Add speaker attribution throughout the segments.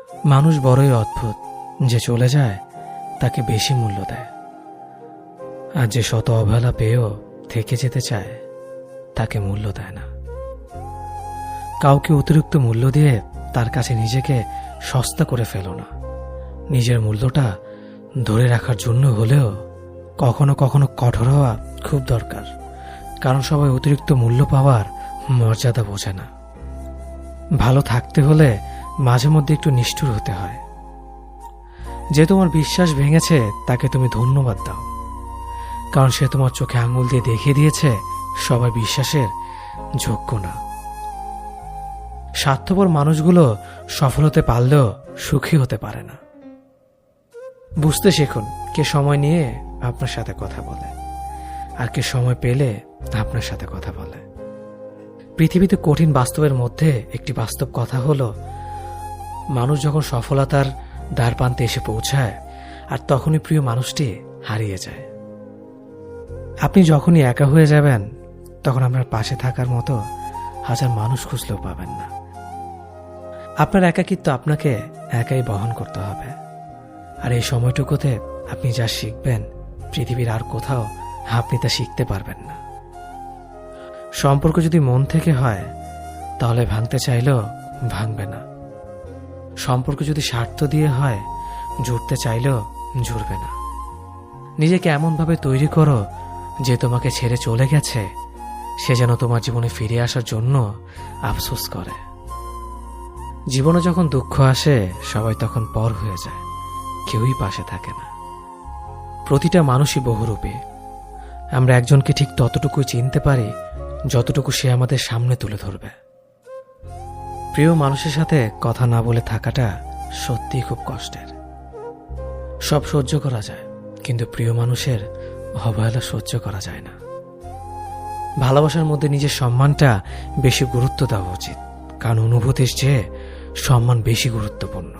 Speaker 1: মানুষ বড়ই অদ্ভুত, যে চলে যায় তাকে বেশি মূল্য দেয়, আর যে শত অবহেলা পেয়েও থেকে যেতে চায় তাকে মূল্য দেয় না। কাউকে অতিরিক্ত মূল্য দিয়ে তার কাছে নিজেকে সস্তা করে ফেলো না। নিজের মূল্যটা ধরে রাখার জন্য হলেও কখনো কখনো কঠোর হওয়া খুব দরকার, কারণ সবাই অতিরিক্ত মূল্য পাওয়ার মর্যাদা বোঝে না। ভালো থাকতে হলে মাঝে মধ্যে একটু নিষ্ঠুর হতে হয়। যে তোমার বিশ্বাস ভেঙেছে তাকে তুমি ধন্যবাদ দাও, কারণ সে তোমার চোখে আঙুল দিয়ে দেখিয়ে দিয়েছে সবাই বিশ্বাসের যোগ্য না। স্বার্থপর মানুষগুলো সফল হতে পারলেও সুখী হতে পারে না। বুঝতে শিখুন কে সময় নিয়ে আপনার সাথে কথা বলে আর কে সময় পেলে আপনার সাথে কথা বলে। পৃথিবীতে কঠিন বাস্তবের মধ্যে একটি বাস্তব কথা হলো, মানুষ যখন সফলতার দ্বারপ্রান্তে এসে পৌঁছায় আর তখনই প্রিয় মানুষটি হারিয়ে যায়। আপনি যখনই একা হয়ে যাবেন তখন আপনার পাশে থাকার মতো হাজার মানুষ খুঁজলেও পাবেন না। আপনার একাকিত্ব আপনাকে একাই বহন করতে হবে, আর এই সময়টুকুতে আপনি যা শিখবেন পৃথিবীর আর কোথাও আপনি তা শিখতে পারবেন না। সম্পর্ক যদি মন থেকে হয় তাহলে ভাঙতে চাইলেও ভাঙবে না। সম্পর্ক যদি স্বার্থ দিয়ে হয় জুড়তে চাইলেও জুড়বে না। নিজেকে এমনভাবে তৈরি করো যে তোমাকে ছেড়ে চলে গেছে সে যেন তোমার জীবনে ফিরে আসার জন্য আফসোস করে। জীবনে যখন দুঃখ আসে সবাই তখন পর হয়ে যায়, কেউই পাশে থাকে না। প্রতিটা মানুষই বহুরূপী। আমরা একজনকে ঠিক ততটুকুই চিনতে পারি যতটুকু সে আমাদের সামনে তুলে ধরবে। প্রিয় মানুষের সাথে কথা না বলে থাকাটা সত্যিই খুব কষ্টের। সব সহ্য করা যায়, কিন্তু প্রিয় মানুষের অবহেলা সহ্য করা যায় না। ভালোবাসার মধ্যে নিজের সম্মানটা বেশি গুরুত্ব দেওয়া উচিত, কারণ অনুভূতির চেয়ে সম্মান বেশি গুরুত্বপূর্ণ।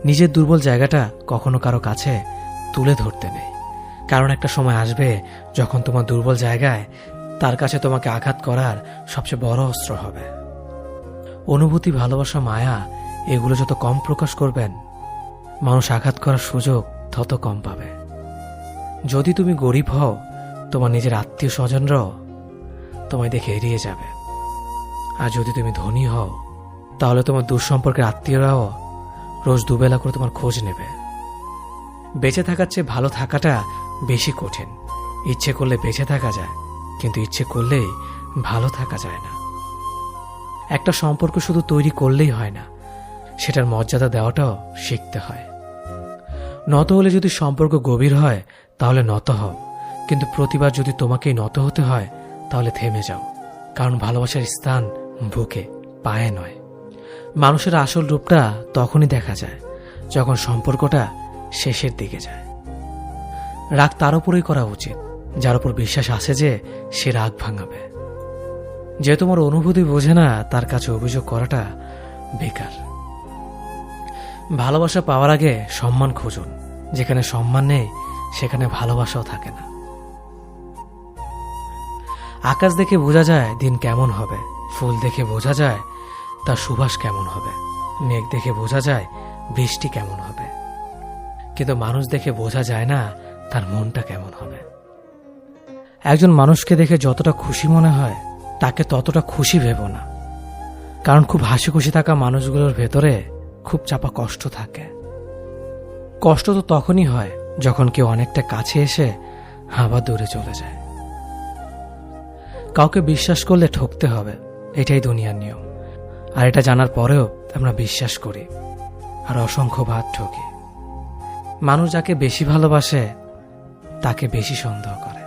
Speaker 1: নিজের দুর্বল জায়গাটা কখনো কারো কাছে তুলে ধরতে নেই, কারণ একটা সময় আসবে যখন তোমার দুর্বল জায়গায় তার কাছে তোমাকে আঘাত করার সবচেয়ে বড় অস্ত্র হবে। অনুভূতি, ভালোবাসা, মায়া এগুলো যত কম প্রকাশ করবেন মানুষ আঘাত করার সুযোগ তত কম পাবে। যদি তুমি গরিব হও তোমার নিজের আত্মীয় স্বজনরাও তোমায় দেখে এড়িয়ে যাবে, আর যদি তুমি ধনী হও তাহলে তোমার দুঃসম্পর্কের আত্মীয়রাও রোজ দুবেলা করে তোমার খোঁজ নেবে। বেঁচে থাকার চেয়ে ভালো থাকাটা বেশি কঠিন। ইচ্ছে করলে বেঁচে থাকা যায়, কিন্তু ইচ্ছে করলেই ভালো থাকা যায় না। একটা সম্পর্ক শুধু তৈরি করলেই হয় না, সেটার মর্যাদা দেওয়াটাও শিখতে হয়। নত হলে যদি সম্পর্ক গভীর হয় তাহলে নত হও, কিন্তু প্রতিবার যদি তোমাকেই নত হতে হয় তাহলে থেমে যাও, কারণ ভালোবাসার স্থান বুকে, পায়ে নয়। মানুষের আসল রূপটা তখনই দেখা যায় যখন সম্পর্কটা শেষের দিকে যায়। রাগ তার উপরেই করা উচিত যার উপর বিশ্বাস আছে যে সে রাগ ভাঙাবে। যে তোমার অনুভূতি বোঝে না তার কাছে অভিযোগ করাটা বেকার। ভালোবাসা পাওয়ার আগে সম্মান খুঁজুন। যেখানে সম্মান নেই সেখানে ভালোবাসাও থাকে না। আকাশ দেখে বোঝা যায় দিন কেমন হবে, ফুল দেখে বোঝা যায় তার সুবাস কেমন হবে, মেঘ দেখে বোঝা যায় বৃষ্টি কেমন হবে, কিন্তু মানুষ দেখে বোঝা যায় না তার মনটা কেমন হবে। একজন মানুষকে দেখে যতটা খুশি মনে হয় তাকে ততটা খুশি ভেবো না, কারণ খুব হাসি খুশি থাকা মানুষগুলোর ভেতরে খুব চাপা কষ্ট থাকে। কষ্ট তো তখনই হয় যখন কেউ অনেকটা কাছে এসে আবার দূরে চলে যায়। কাউকে বিশ্বাস করলে ঠকতে হবে, এটাই দুনিয়ার নিয়ম। আর এটা জানার পরেও আমরা বিশ্বাস করি আর অসংখ্য বার ঠকি। মানুষ যাকে বেশি ভালোবাসে তাকে বেশি সন্দেহ করে।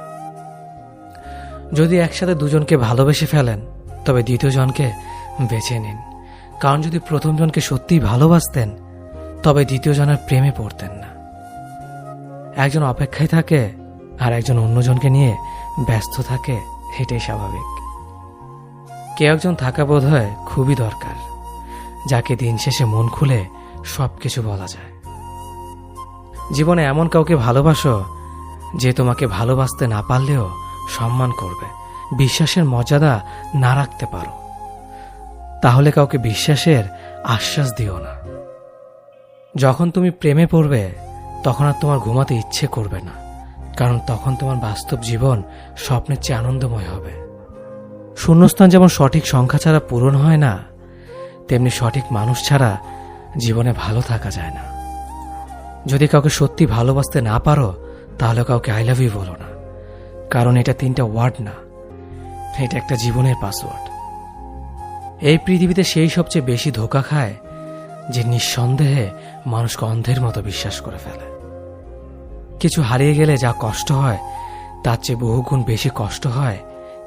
Speaker 1: যদি একসাথে দুজনকে ভালোবেসে ফেলেন তবে দ্বিতীয় জনকে বেছে নিন, কারণ যদি প্রথম জনকে সত্যিই ভালোবাসতেন তবে দ্বিতীয় জনের প্রেমে পড়তেন না। একজন অপেক্ষায় থাকে আর একজন অন্যজনকে নিয়ে ব্যস্ত থাকে, এটাই স্বাভাবিক। কেউ একজন থাকা বোধ হয় খুবই দরকার, যাকে দিন শেষে মন খুলে সবকিছু বলা যায়। জীবনে এমন কাউকে ভালোবাসো যে তোমাকে ভালোবাসতে না পারলেও সম্মান করবে। বিশ্বাসের মর্যাদা না রাখতে পারো তাহলে কাউকে বিশ্বাসের আশ্বাস দিও না। যখন তুমি প্রেমে পড়বে তখন আর তোমার ঘুমাতে ইচ্ছে করবে না, কারণ তখন তোমার বাস্তব জীবন স্বপ্নের চেয়ে আনন্দময় হবে। শূন্যস্থান যেমন সঠিক সংখ্যা ছাড়া পূরণ হয় না, তেমনি সঠিক মানুষ ছাড়া জীবনে ভালো থাকা যায় না। যদি কাউকে সত্যি ভালোবাসতে না পারো, তাহলে কাউকে আই লাভ ইউ বলো না, কারণ এটা 3টা ওয়ার্ড না, এটা একটা জীবনের পাসওয়ার্ড। এই পৃথিবীতে সেই সবচেয়ে বেশি ধোঁকা খায় যে নিঃসন্দেহে মানুষকে অন্ধের মতো বিশ্বাস করে ফেলে। কিছু হারিয়ে গেলে যা কষ্ট হয় তার চেয়ে বহুগুণ বেশি কষ্ট হয়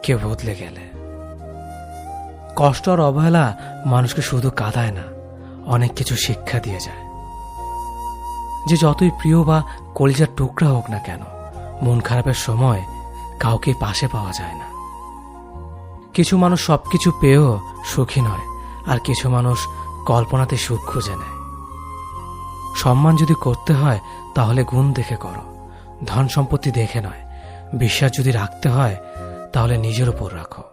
Speaker 1: কেউ বদলে গেলে। কষ্ট আর অবহেলা মানুষকে শুধু কাঁদায় না, অনেক কিছু শিক্ষা দিয়ে যায়। যে যতই প্রিয় বা কলিজার টুকরা হোক না কেন, মন খারাপের সময় কাউকে পাশে পাওয়া যায় না। কিছু মানুষ সবকিছু পেয়েও সুখী নয়, আর কিছু মানুষ কল্পনাতে সুখ খুঁজে নেয়। সম্মান যদি করতে হয় তাহলে গুণ দেখে করো, ধন সম্পত্তি দেখে নয়। বিশ্বাস যদি রাখতে হয় তাহলে নিজের উপর রাখো,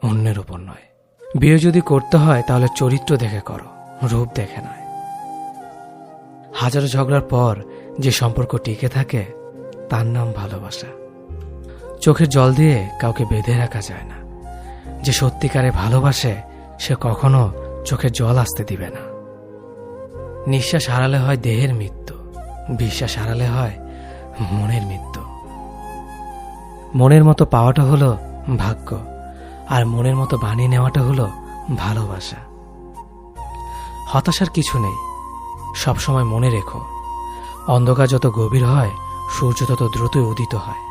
Speaker 1: অন্যের উপর নয়। বিয়ে যদি করতে হয় তাহলে চরিত্র দেখে করো, রূপ দেখে নয়। হাজারো ঝগড়ার পর যে সম্পর্ক টিকে থাকে তার নাম ভালোবাসা। চোখের জল দিয়ে কাউকে বেঁধে রাখা যায় না। যে সত্যিকারে ভালোবাসে সে কখনো চোখের জল আসতে দিবে না। নিঃশ্বাস হারালে হয় দেহের মৃত্যু, বিশ্বাস হারালে হয় মনের মৃত্যু। মনের মতো পাওয়াটা হলো ভাগ্য, আর মনের মতো বানিয়ে নেওয়াটা হলো ভালোবাসা। হতাশার কিছু নেই, সবসময় মনে রেখো, অন্ধকার যত গভীর হয় সূর্য তত দ্রুতই উদিত হয়।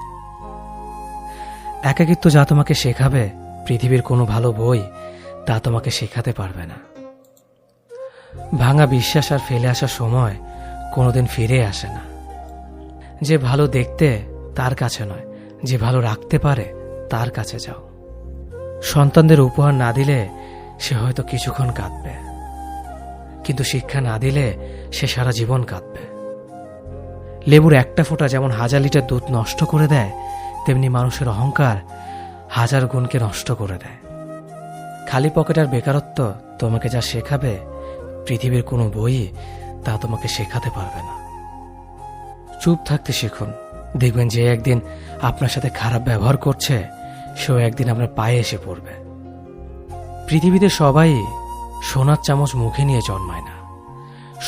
Speaker 1: একাকিত্ব যা তোমাকে শেখাবে পৃথিবীর কোনো ভালো বই তা তোমাকে শেখাতে পারবে না। ভাঙা বিশ্বাস আর ফেলে আসার সময় কোনোদিন ফিরে আসে না। যে ভালো দেখতে তার কাছে নয়, যে ভালো রাখতে পারে তার কাছে যাও। সন্তানদের উপহার না দিলে সে হয়তো কিছুক্ষণ কাঁদবে, কিন্তু শিক্ষা না দিলে সে সারা জীবন কাঁদবে। লেবুর একটা ফোঁটা যেমন 1000 লিটার দুধ নষ্ট করে দেয়, তেমনি মানুষের অহংকার 1000 গুণকে নষ্ট করে দেয়। খালি পকেট আর বেকারত্ব তোমাকে যা শেখাবে পৃথিবীর কোনো বই তা তোমাকে শেখাতে পারবে না। চুপ থাকতে শিখুন, দেখবেন যে একদিন আপনার সাথে খারাপ ব্যবহার করছে সেও একদিন আপনার পায়ে এসে পড়বে। পৃথিবীতে সবাই সোনার চামচ মুখে নিয়ে জন্মায় না,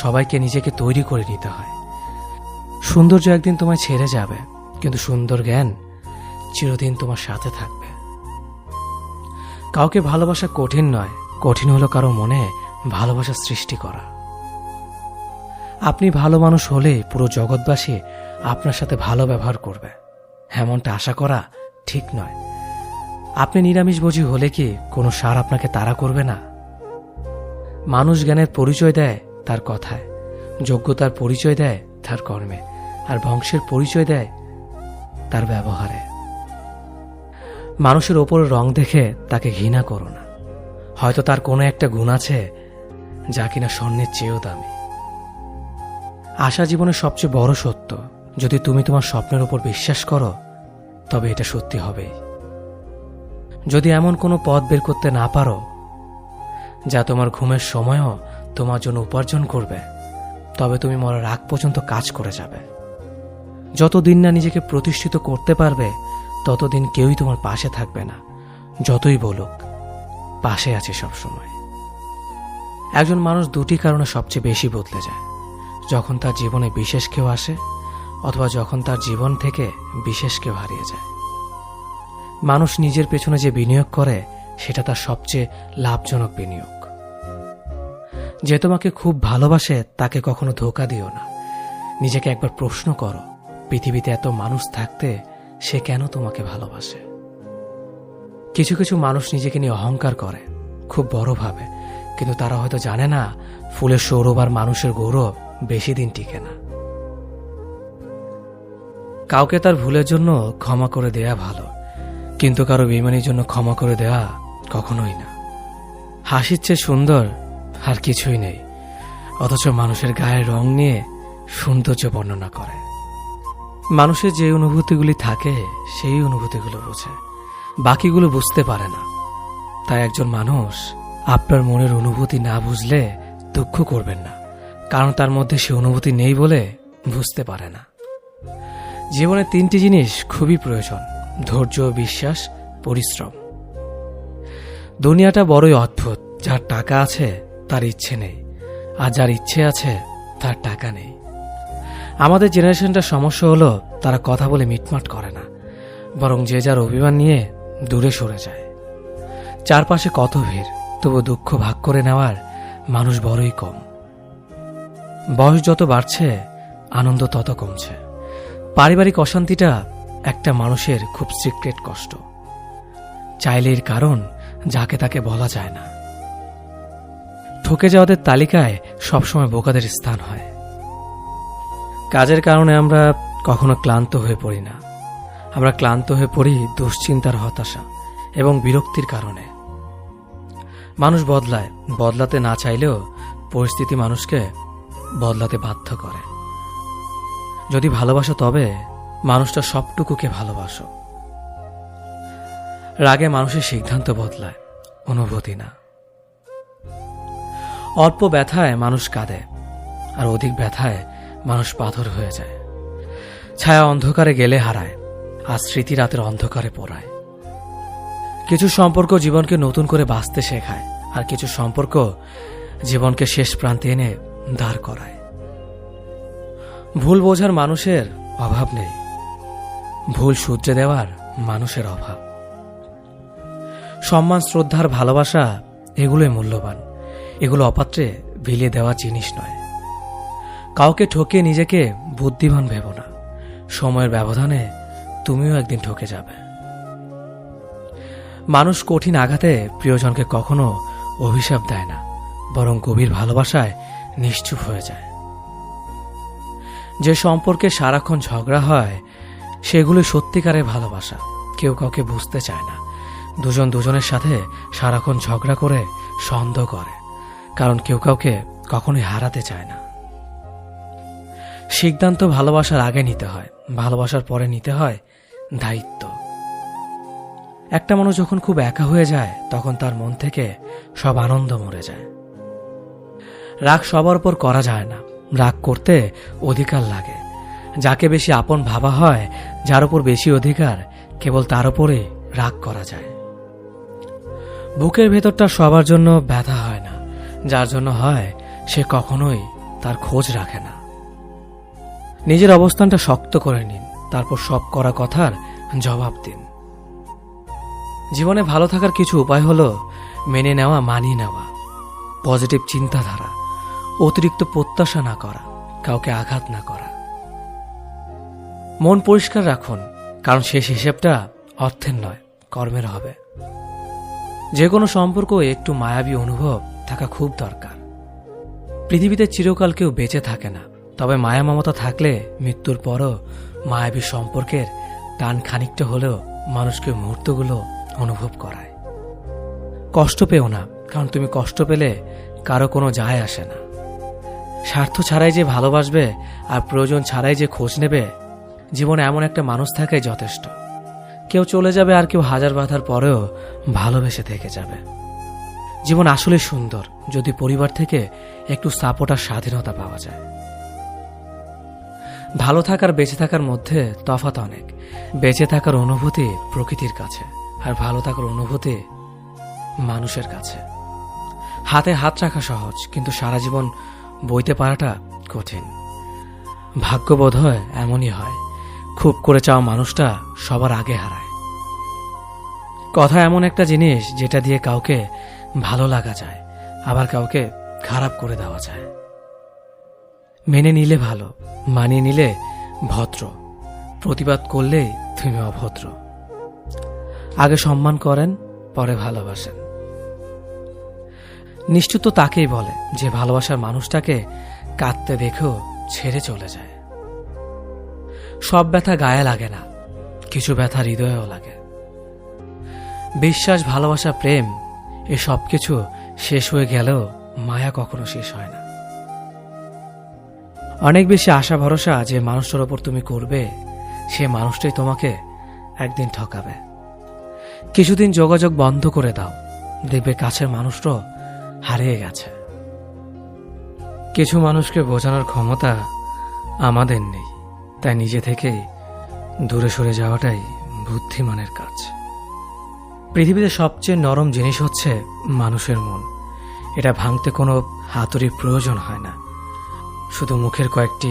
Speaker 1: সবাইকে নিজেকে তৈরি করে নিতে হয়। সৌন্দর্য একদিন তোমায় ছেড়ে যাবে, কিন্তু সুন্দর জ্ঞান চিরদিন তোমার সাথে থাকবে। কাউকে ভালোবাসা কঠিন নয়, কঠিন হলো কারো মনে ভালোবাসা সৃষ্টি করা। আপনি ভালো মানুষ হলে পুরো জগৎবাসী আপনার সাথে ভালো ব্যবহার করবে, এমনটা আশা করা ঠিক নয়। আপনি নিরামিষভোজী হলে কি কোনো সার আপনাকে তাড়া করবে না? মানুষ জ্ঞানের পরিচয় দেয় তার কথায়, যোগ্যতার পরিচয় দেয় তার কর্মে, আর বংশের পরিচয় দেয় তার ব্যবহারে। মানুষের ওপর রং দেখে তাকে ঘৃণা করো না, হয়তো তার কোনো একটা গুণ আছে যা কিনা স্বর্ণের চেয়েও দামি। আশা জীবনের সবচেয়ে বড় সত্য। যদি তুমি তোমার স্বপ্নের উপর বিশ্বাস করো তবে এটা সত্যি হবেই। যদি এমন কোনো পথ বের করতে না পারো যা তোমার ঘুমের সময়ও তোমার জন্য উপার্জন করবে, তবে তুমি মরার আগ পর্যন্ত কাজ করে যাবে। যতদিন না নিজেকে প্রতিষ্ঠিত করতে পারবে ততদিন কেউই তোমার পাশে থাকবে না, যতই বলুক পাশে আছে সবসময়। একজন মানুষ দুটি কারণে সবচেয়ে বেশি বদলে যায়: যখন তার জীবনে বিশেষ কেউ আসে, অথবা যখন তার জীবন থেকে বিশেষ কেউ হারিয়ে যায়। মানুষ নিজের পেছনে যে বিনিয়োগ করে সেটা তার সবচেয়ে লাভজনক বিনিয়োগ। যে তোমাকে খুব ভালোবাসে তাকে কখনো ধোঁকা দিও না। নিজেকে একবার প্রশ্ন করো, পৃথিবীতে এত মানুষ থাকতে সে কেন তোমাকে ভালোবাসে? কিছু কিছু মানুষ নিজেকে নিয়ে অহংকার করে, খুব বড় ভাবে, কিন্তু তারা হয়তো জানে না ফুলের সৌরভ আর মানুষের গৌরব বেশি দিন টিকে না। কাউকে তার ভুলের জন্য ক্ষমা করে দেয়া ভালো, কিন্তু কারো বেইমানির জন্য ক্ষমা করে দেওয়া কখনোই না। হাসির চেয়ে সুন্দর আর কিছুই নেই, অথচ মানুষের গায়ের রং নিয়ে সৌন্দর্য বর্ণনা করে। মানুষের যে অনুভূতিগুলি থাকে সেই অনুভূতিগুলো বোঝে, বাকিগুলো বুঝতে পারে না। তাই একজন মানুষ আপনার মনের অনুভূতি না বুঝলে দুঃখ করবেন না, কারণ তার মধ্যে সে অনুভূতি নেই বলে বুঝতে পারে না। জীবনে 3টি জিনিস খুবই প্রয়োজন: ধৈর্য, বিশ্বাস, পরিশ্রম। দুনিয়াটা বড়ই অদ্ভুত। যার টাকা আছে তার ইচ্ছে নেই, আর যার ইচ্ছে আছে তার টাকা নেই। আমাদের জেনারেশনটার সমস্যা হলো তারা কথা বলে মিটমাট করে না, বরং যে যার অভিমান নিয়ে দূরে সরে যায়। চারপাশে কত ভিড়, তবু দুঃখ ভাগ করে নেওয়ার মানুষ বড়ই কম। বয়স যত বাড়ছে আনন্দ তত কমছে। পারিবারিক অশান্তিটা একটা মানুষের খুব সিক্রেট কষ্ট। চাইলে এর কারণ যাকে তাকে বলা যায় না। ঠকে যাওয়াদের তালিকায় সবসময় বোকাদের স্থান হয়। কাজের কারণে আমরা কখনো ক্লান্ত হয়ে পড়ি না। আমরা ক্লান্ত হয়ে পড়ি দুশ্চিন্তার, হতাশা এবং বিরক্তির কারণে। মানুষ বদলায়, বদলাতে না চাইলেও পরিস্থিতি মানুষকে বদলাতে বাধ্য করে। যদি ভালোবাসো তবে মানুষটা সবটুকুকে ভালোবাসো। রাগে মানুষের সিদ্ধান্ত বদলায়, অনুভূতি না। অল্প ব্যথায় মানুষ কাঁদে, আর অধিক ব্যথায় মানুষ পাথর হয়ে যায়। ছায়া অন্ধকারে গেলে হারায়, আর স্মৃতি রাতের অন্ধকারে পোড়ায়। কিছু সম্পর্ক জীবনকে নতুন করে বাঁচতে শেখায়, আর কিছু সম্পর্ক জীবনকে শেষ প্রান্তে এনে দাঁড় করায়। ভুল বোঝার মানুষের অভাব নেই, ভুল শুধরে দেওয়ার মানুষের অভাব। সম্মান, শ্রদ্ধার, ভালোবাসা এগুলোই মূল্যবান। এগুলো অপাত্রে বিলিয়ে দেওয়া জিনিস নয়। কাউকে ঠকিয়ে নিজেকে বুদ্ধিমান ভেবো না। সময়ের ব্যবধানে তুমিও একদিন ঠকে যাবে। মানুষ কঠিন আঘাতে প্রিয়জনকে কখনো অভিশাপ দেয় না, বরং গভীর ভালোবাসায় নিশ্চুপ হয়ে যায়। যে সম্পর্কে সারাক্ষণ ঝগড়া হয় সেগুলো সত্যিকারের ভালোবাসা। কেউ কাউকে বুঝতে চায় না। দুজন দুজনের সাথে সারাক্ষণ ঝগড়া করে সন্দেহ করে, কারণ কেউ কাউকে কখনোই হারাতে চায় না। সিদ্ধান্ত ভালোবাসার আগে নিতে হয়, ভালোবাসার পরে নিতে হয় দায়িত্ব। একটা মানুষ যখন খুব একা হয়ে যায় তখন তার মন থেকে সব আনন্দ মরে যায়। রাগ সবার উপর করা যায় না, রাগ করতে অধিকার লাগে। যাকে বেশি আপন ভাবা হয়, যার উপর বেশি অধিকার, কেবল তার উপরে রাগ করা যায়। বুকের ভেতরটা সবার জন্য ব্যথা হয় না, যার জন্য হয় সে কখনোই তার খোঁজ রাখে না। নিজের অবস্থানটা শক্ত করে নিন, তারপর সব করা কথার জবাব দিন। জীবনে ভালো থাকার কিছু উপায় হলো মেনে নেওয়া, মানিয়ে নেওয়া, পজিটিভ চিন্তাধারা, অতিরিক্ত প্রত্যাশা না করা, কাউকে আঘাত না করা। মন পরিষ্কার রাখুন, কারণ শেষ হিসেবটা অর্থের নয়, কর্মের হবে। যে কোনো সম্পর্ক একটু মায়াবী অনুভব থাকা খুব দরকার। পৃথিবীতে চিরকাল কেউ বেঁচে থাকে না, তবে মায়া মমতা থাকলে মৃত্যুর পরও মায়াবী সম্পর্কের টান খানিকটা হলেও মানুষকে মুহূর্তগুলো অনুভব করায়। কষ্ট পেও না, কারণ তুমি কষ্ট পেলে কারো কোনো যায় আসে না। স্বার্থ ছাড়াই যে ভালোবাসবে আর প্রয়োজন ছাড়াই যে খোঁজ নেবে, জীবনে এমন একটা মানুষ থাকাই যথেষ্ট। কেউ চলে যাবে আর কেউ হাজার বাধার পরেও ভালোবেসে থেকে যাবে। জীবন আসলে সুন্দর যদি পরিবার থেকে একটু সাপোর্ট আর স্বাধীনতা পাওয়া যায়। ভালো থাকার বেঁচে থাকার মধ্যে তফাৎ অনেক। বেঁচে থাকার অনুভূতি প্রকৃতির কাছে, আর ভালো থাকার অনুভূতি মানুষের কাছে। হাতে হাত রাখা সহজ, কিন্তু সারা জীবন বইতে পারাটা কঠিন। ভাগ্যবোধ হয় এমনই হয়, খুব করে চাওয়া মানুষটা সবার আগে হারায়। কথা এমন একটা জিনিস যেটা দিয়ে কাউকে ভালো লাগা যায়, আবার কাউকে খারাপ করে দেওয়া যায়। মেনে নিলে ভালো, মানিয়ে নিলে ভদ্র, প্রতিবাদ করলেই তুমি অভদ্র। আগে সম্মান করেন, পরে ভালোবাসেন। নিশ্চিত তাকেই বলে যে ভালোবাসার মানুষটাকে কাঁদতে দেখেও ছেড়ে চলে যায়। সব ব্যথা গায়ে লাগে না, কিছু ব্যথা হৃদয়েও লাগে। বিশ্বাস, ভালোবাসা, প্রেম এ সব কিছু শেষ হয়ে গেলেও মায়া কখনো শেষ হয় না। অনেক বেশি আশা ভরসা যে মানুষটার ওপর তুমি করবে, সে মানুষটাই তোমাকে একদিন ঠকাবে। কিছুদিন যোগাযোগ বন্ধ করে দাও, দেখবে কাছের মানুষটাও হারিয়ে গেছে। কিছু মানুষকে বোঝানোর ক্ষমতা আমাদের নেই, তাই নিজে থেকেই দূরে সরে যাওয়াটাই বুদ্ধিমানের কাজ। পৃথিবীতে সবচেয়ে নরম জিনিস হচ্ছে মানুষের মন। এটা ভাঙতে কোনো হাতুড়ির প্রয়োজন হয় না, শুধু মুখের কয়েকটি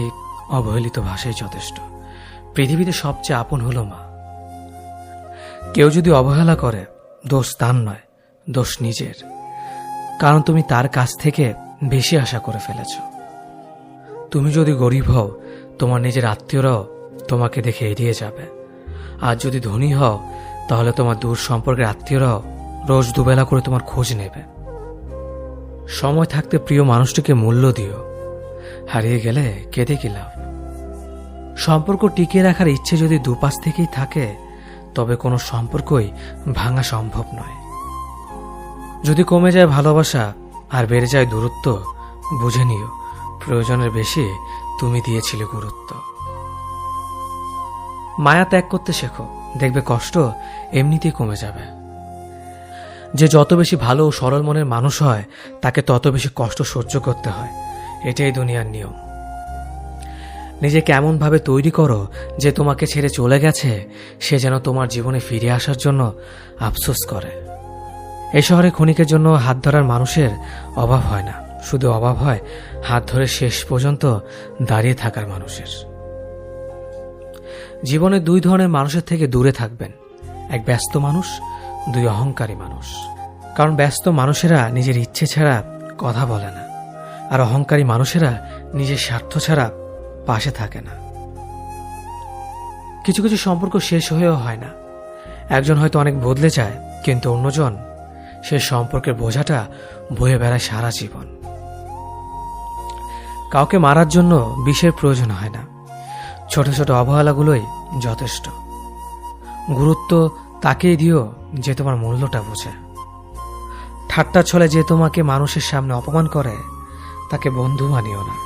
Speaker 1: অবহেলিত ভাষাই যথেষ্ট। পৃথিবীতে সবচেয়ে আপন হলো মা। কেউ যদি অবহেলা করে, দোষ তার নয়, দোষ নিজের। কারণ তুমি তার কাছ থেকে বেশি আশা করে ফেলেছ। তুমি যদি গরিব হও, তোমার নিজের আত্মীয়রাও তোমাকে দেখে এড়িয়ে যাবে। আর যদি ধনী হও, তাহলে তোমার দূর সম্পর্কের আত্মীয়রাও রোজ দুবেলা করে তোমার খোঁজ নেবে। সময় থাকতে প্রিয় মানুষটিকে মূল্য দিও, হারিয়ে গেলে কেঁদে কি লাভ। সম্পর্ক টিকিয়ে রাখার ইচ্ছে যদি দুপাশ থেকেই থাকে, তবে কোনো সম্পর্কই ভাঙা সম্ভব নয়। যদি কমে যায় ভালোবাসা আর বেড়ে যায় দূরত্ব, বুঝে নিও প্রয়োজনের বেশি তুমি দিয়েছিলে গুরুত্ব। মায়া ত্যাগ করতে শেখো, দেখবে কষ্ট এমনিতেই কমে যাবে। যে যত বেশি ভালো ও সরল মনের মানুষ হয়, তাকে তত বেশি কষ্ট সহ্য করতে হয়। এটাই দুনিয়ার নিয়ম। নিজেকে এমনভাবে তৈরি করো যে তোমাকে ছেড়ে চলে গেছে সে যেন তোমার জীবনে ফিরে আসার জন্য আফসোস করে। এই শহরে ক্ষণিকের জন্য হাত ধরার মানুষের অভাব হয় না, শুধু অভাব হয় হাত ধরে শেষ পর্যন্ত দাঁড়িয়ে থাকার মানুষের। জীবনে দুই ধরনের মানুষের থেকে দূরে থাকবেন, এক ব্যস্ত মানুষ, দুই অহংকারী মানুষ। কারণ ব্যস্ত মানুষেরা নিজের ইচ্ছে ছাড়া কথা বলে না, আর অহংকারী মানুষেরা নিজের স্বার্থ ছাড়া পাশে থাকে না। কিছু কিছু সম্পর্ক শেষ হয়েও হয় না। একজন হয়তো অনেক বদলে যায়, কিন্তু অন্যজন সে সম্পর্কের বোঝাটা বয়ে বেড়ায় সারা জীবন। কাউকে মারার জন্য বিষের প্রয়োজন হয় না, ছোট ছোট অবহেলাগুলোই যথেষ্ট। গুরুত্ব তাকেই দিও যে তোমার মূল্যটা বোঝে। ঠাট্টা ছলে যে তোমাকে মানুষের সামনে অপমান করে, তাকে বন্ধু মানিও না।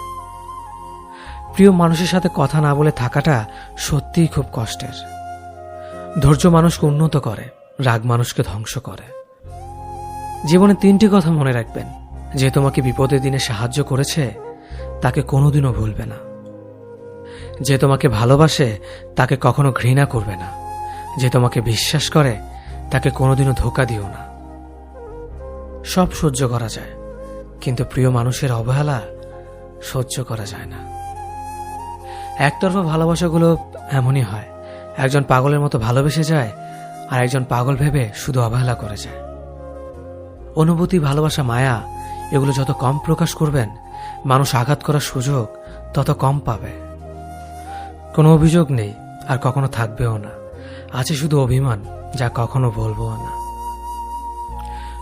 Speaker 1: প্রিয় মানুষের সাথে কথা না বলে থাকাটা সত্যিই খুব কষ্টের। ধৈর্য মানুষকে উন্নত করে, রাগ মানুষকে ধ্বংস করে। জীবনে তিনটি কথা মনে রাখবেন: যে তোমাকে বিপদের দিনে সাহায্য করেছে তাকে কোনোদিনও ভুলবে না, যে তোমাকে ভালোবাসে তাকে কখনো ঘৃণা করবে না, যে তোমাকে বিশ্বাস করে তাকে কোনোদিনও ধোঁকা দিও না। সব সহ্য করা যায়, কিন্তু প্রিয় মানুষের অবহেলা সহ্য করা যায় না। একতরফা ভালোবাসাগুলো এমনই হয়, একজন পাগলের মতো ভালোবেসে যায় আর একজন পাগল ভেবে শুধু অবহেলা করে যায়। অনুভূতি, ভালোবাসা, মায়া এগুলো যত কম প্রকাশ করবেন, মানুষ আঘাত করার সুযোগ তত কম পাবে। কোনো অভিযোগ নেই আর কখনো থাকবেও না, আছে শুধু অভিমান, যা কখনো বলবো না।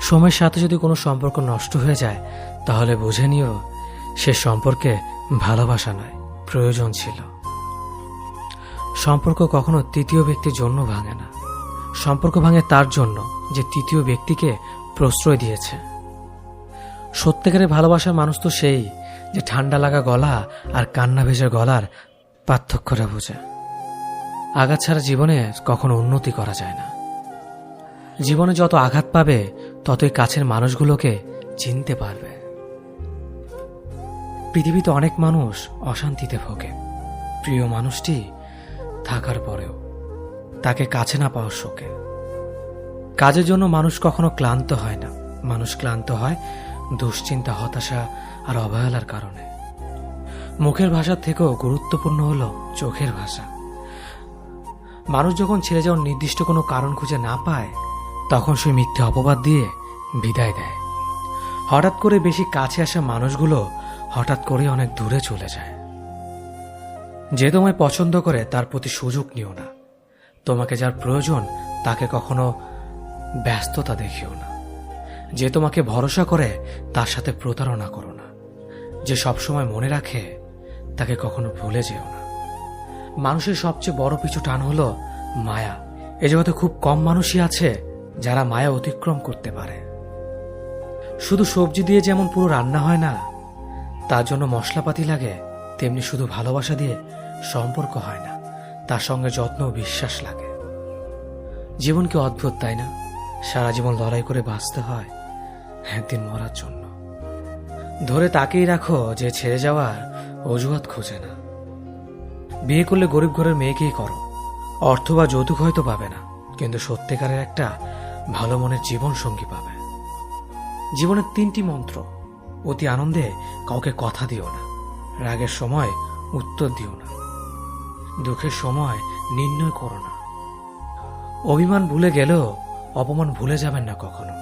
Speaker 1: সময়ের সাথে যদি কোনো সম্পর্ক নষ্ট হয়ে যায়, তাহলে বুঝে নিও সে সম্পর্কে ভালোবাসা নয়, প্রয়োজন ছিল। সম্পর্ক কখনো তৃতীয় ব্যক্তির জন্য ভাঙে না, সম্পর্ক ভাঙে তার জন্য যে তৃতীয় ব্যক্তিকে প্রশ্রয় দিয়েছে। সত্যিকারের ভালোবাসার মানুষ তো সেই যে ঠান্ডা লাগা গলা আর কান্না ভেজা গলার পার্থক্যটা বোঝে। আঘাত ছাড়া জীবনে কখনো উন্নতি করা যায় না। জীবনে যত আঘাত পাবে, ততই কাছের মানুষগুলোকে চিনতে পারবে। পৃথিবীতে অনেক মানুষ অশান্তিতে ভোগে, প্রিয় মানুষটি থাকার পরেও তাকে কাছে না পাওয়ার শোকে। কাজের জন্য মানুষ কখনো ক্লান্ত হয় না, মানুষ ক্লান্ত হয় দুশ্চিন্তা, হতাশা আর অবহেলার কারণে। মুখের ভাষার থেকেও গুরুত্বপূর্ণ হলো চোখের ভাষা। মানুষ যখন ছেড়ে যাওয়ার নির্দিষ্ট কোনো কারণ খুঁজে না পায়, তখন সে মিথ্যে অপবাদ দিয়ে বিদায় দেয়। হঠাৎ করে বেশি কাছে আসা মানুষগুলো হঠাৎ করে অনেক দূরে চলে যায়। যে তোমায় পছন্দ করে তার প্রতি সুযোগ নিও না। তোমাকে যার প্রয়োজন তাকে কখনো ব্যস্ততা দেখিও না। যে তোমাকে ভরসা করে তার সাথে প্রতারণা করো না। যে সবসময় মনে রাখে তাকে কখনো ভুলে যেও না। মানুষের সবচেয়ে বড় পিছু টান হলো মায়া। এ জগতে খুব কম মানুষই আছে যারা মায়া অতিক্রম করতে পারে। শুধু সবজি দিয়ে যেমন পুরো রান্না হয় না, তার জন্য মশলাপাতি লাগে, তেমনি শুধু ভালোবাসা দিয়ে সম্পর্ক হয় না, তার সঙ্গে যত্ন ও বিশ্বাস লাগে। জীবন কি অদ্ভুত, তাই না? সারা জীবন লড়াই করে বাঁচতে হয় একদিন মরার জন্য। ধরে তাকেই রাখো যে ছেড়ে যাওয়ার অজুহাত খোঁজে না। বিয়ে করলে গরিব ঘরের মেয়েকেই করো, অর্থ বা যৌতুক হয়তো পাবে না, কিন্তু সত্যিকারের একটা ভালো মনের জীবন সঙ্গী পাবে। জীবনের 3টি মন্ত্র: অতি আনন্দে কাউকে কথা দিও না, রাগের সময় উত্তর দিও না, দুঃখের সময় নির্ণয় করো না। অভিমান ভুলে গেলেও অপমান ভুলে যাবেন না কখনো,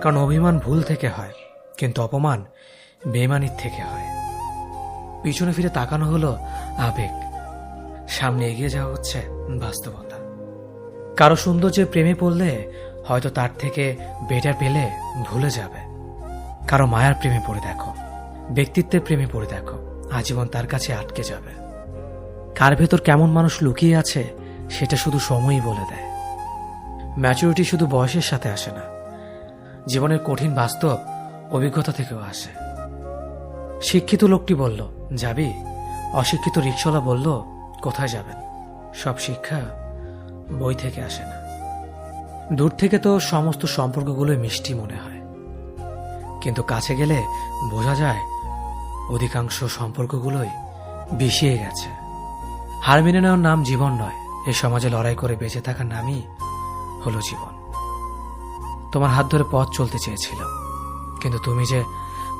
Speaker 1: কারণ অভিমান ভুল থেকে হয়, কিন্তু অপমান বেইমানির থেকে হয়। পিছনে ফিরে তাকানো হলো আবেগ, সামনে এগিয়ে যাওয়া হচ্ছে বাস্তবতা। কারো সৌন্দর্যের প্রেমে পড়লে হয়তো তার থেকে বেটার পেলে ভুলে যাবে। কারো মায়ার প্রেমে পড়ে দেখো, ব্যক্তিত্বের প্রেমে পড়ে দেখো, আজীবন তার কাছে আটকে যাবে। কার ভেতর কেমন মানুষ লুকিয়ে আছে সেটা শুধু সময়ই বলে দেয়। ম্যাচুরিটি শুধু বয়সের সাথে আসে না, জীবনের কঠিন বাস্তব অভিজ্ঞতা থেকেও আসে। শিক্ষিত লোকটি বলল, যাবি? অশিক্ষিত রিকশাওয়ালা বলল, কোথায় যাবেন? সব শিক্ষা বই থেকে আসে না। দূর থেকে তো সমস্ত সম্পর্কগুলোই মিষ্টি মনে হয়, কিন্তু কাছে গেলে বোঝা যায় অধিকাংশ সম্পর্কগুলোই বিষিয়ে গেছে। হার মেনে নেওয়ার নাম জীবন নয়, এই সমাজে লড়াই করে বেঁচে থাকার নামই হলো জীবন। তোমার হাত ধরে পথ চলতে চেয়েছিল, কিন্তু তুমি যে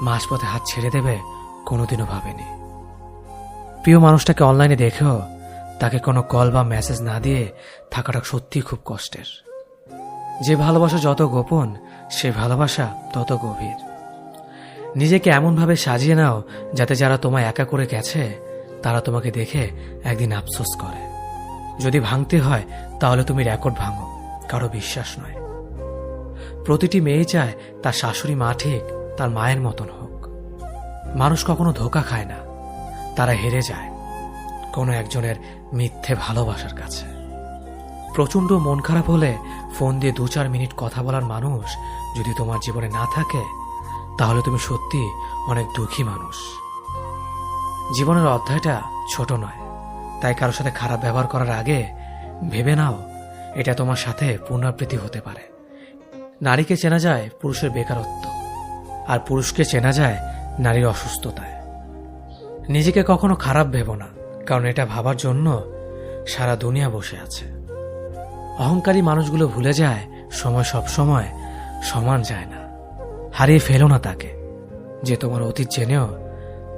Speaker 1: মাঝপথে হাত ছেড়ে দেবে কোনোদিনও ভাবেনি। প্রিয় মানুষটাকে অনলাইনে দেখেও তাকে কোনো কল বা মেসেজ না দিয়ে থাকাটা সত্যিই খুব কষ্টের। যে ভালোবাসা যত গোপন, সে ভালোবাসা তত গভীর। নিজেকে এমনভাবে সাজিয়ে নাও যাতে যারা তোমায় একা করে গেছে তারা তোমাকে দেখে একদিন আফসোস করে। যদি ভাঙতে হয় তাহলে তুমি রেকর্ড ভাঙো, কারো বিশ্বাস নয়। প্রতিটি মেয়ে চায় তার শাশুড়ি মা ঠিক তার মায়ের মতন হোক। মানুষ কখনো ধোঁকা খায় না, তারা হেরে যায় কোনো একজনের মিথ্যে ভালোবাসার কাছে। প্রচণ্ড মন খারাপ হলে ফোন দিয়ে 2-4 মিনিট কথা বলার মানুষ যদি তোমার জীবনে না থাকে তাহলে তুমি সত্যি অনেক দুঃখী মানুষ। জীবনের অধ্যায়টা ছোট নয়, তাই কারোর সাথে খারাপ ব্যবহার করার আগে ভেবে নাও এটা তোমার সাথে পুনরাবৃত্তি হতে পারে। নারীকে চেনা যায় পুরুষের বেকারত্ব, আর পুরুষকে চেনা যায় নারীর অসুস্থতায়। নিজেকে কখনো খারাপ ভেবো না, কারণ এটা ভাবার জন্য সারা দুনিয়া বসে আছে। অহংকারী মানুষগুলো ভুলে যায় সময় সব সময় সমান যায় না। হারিয়ে ফেলো না তাকে যে তোমার অতীত জেনেও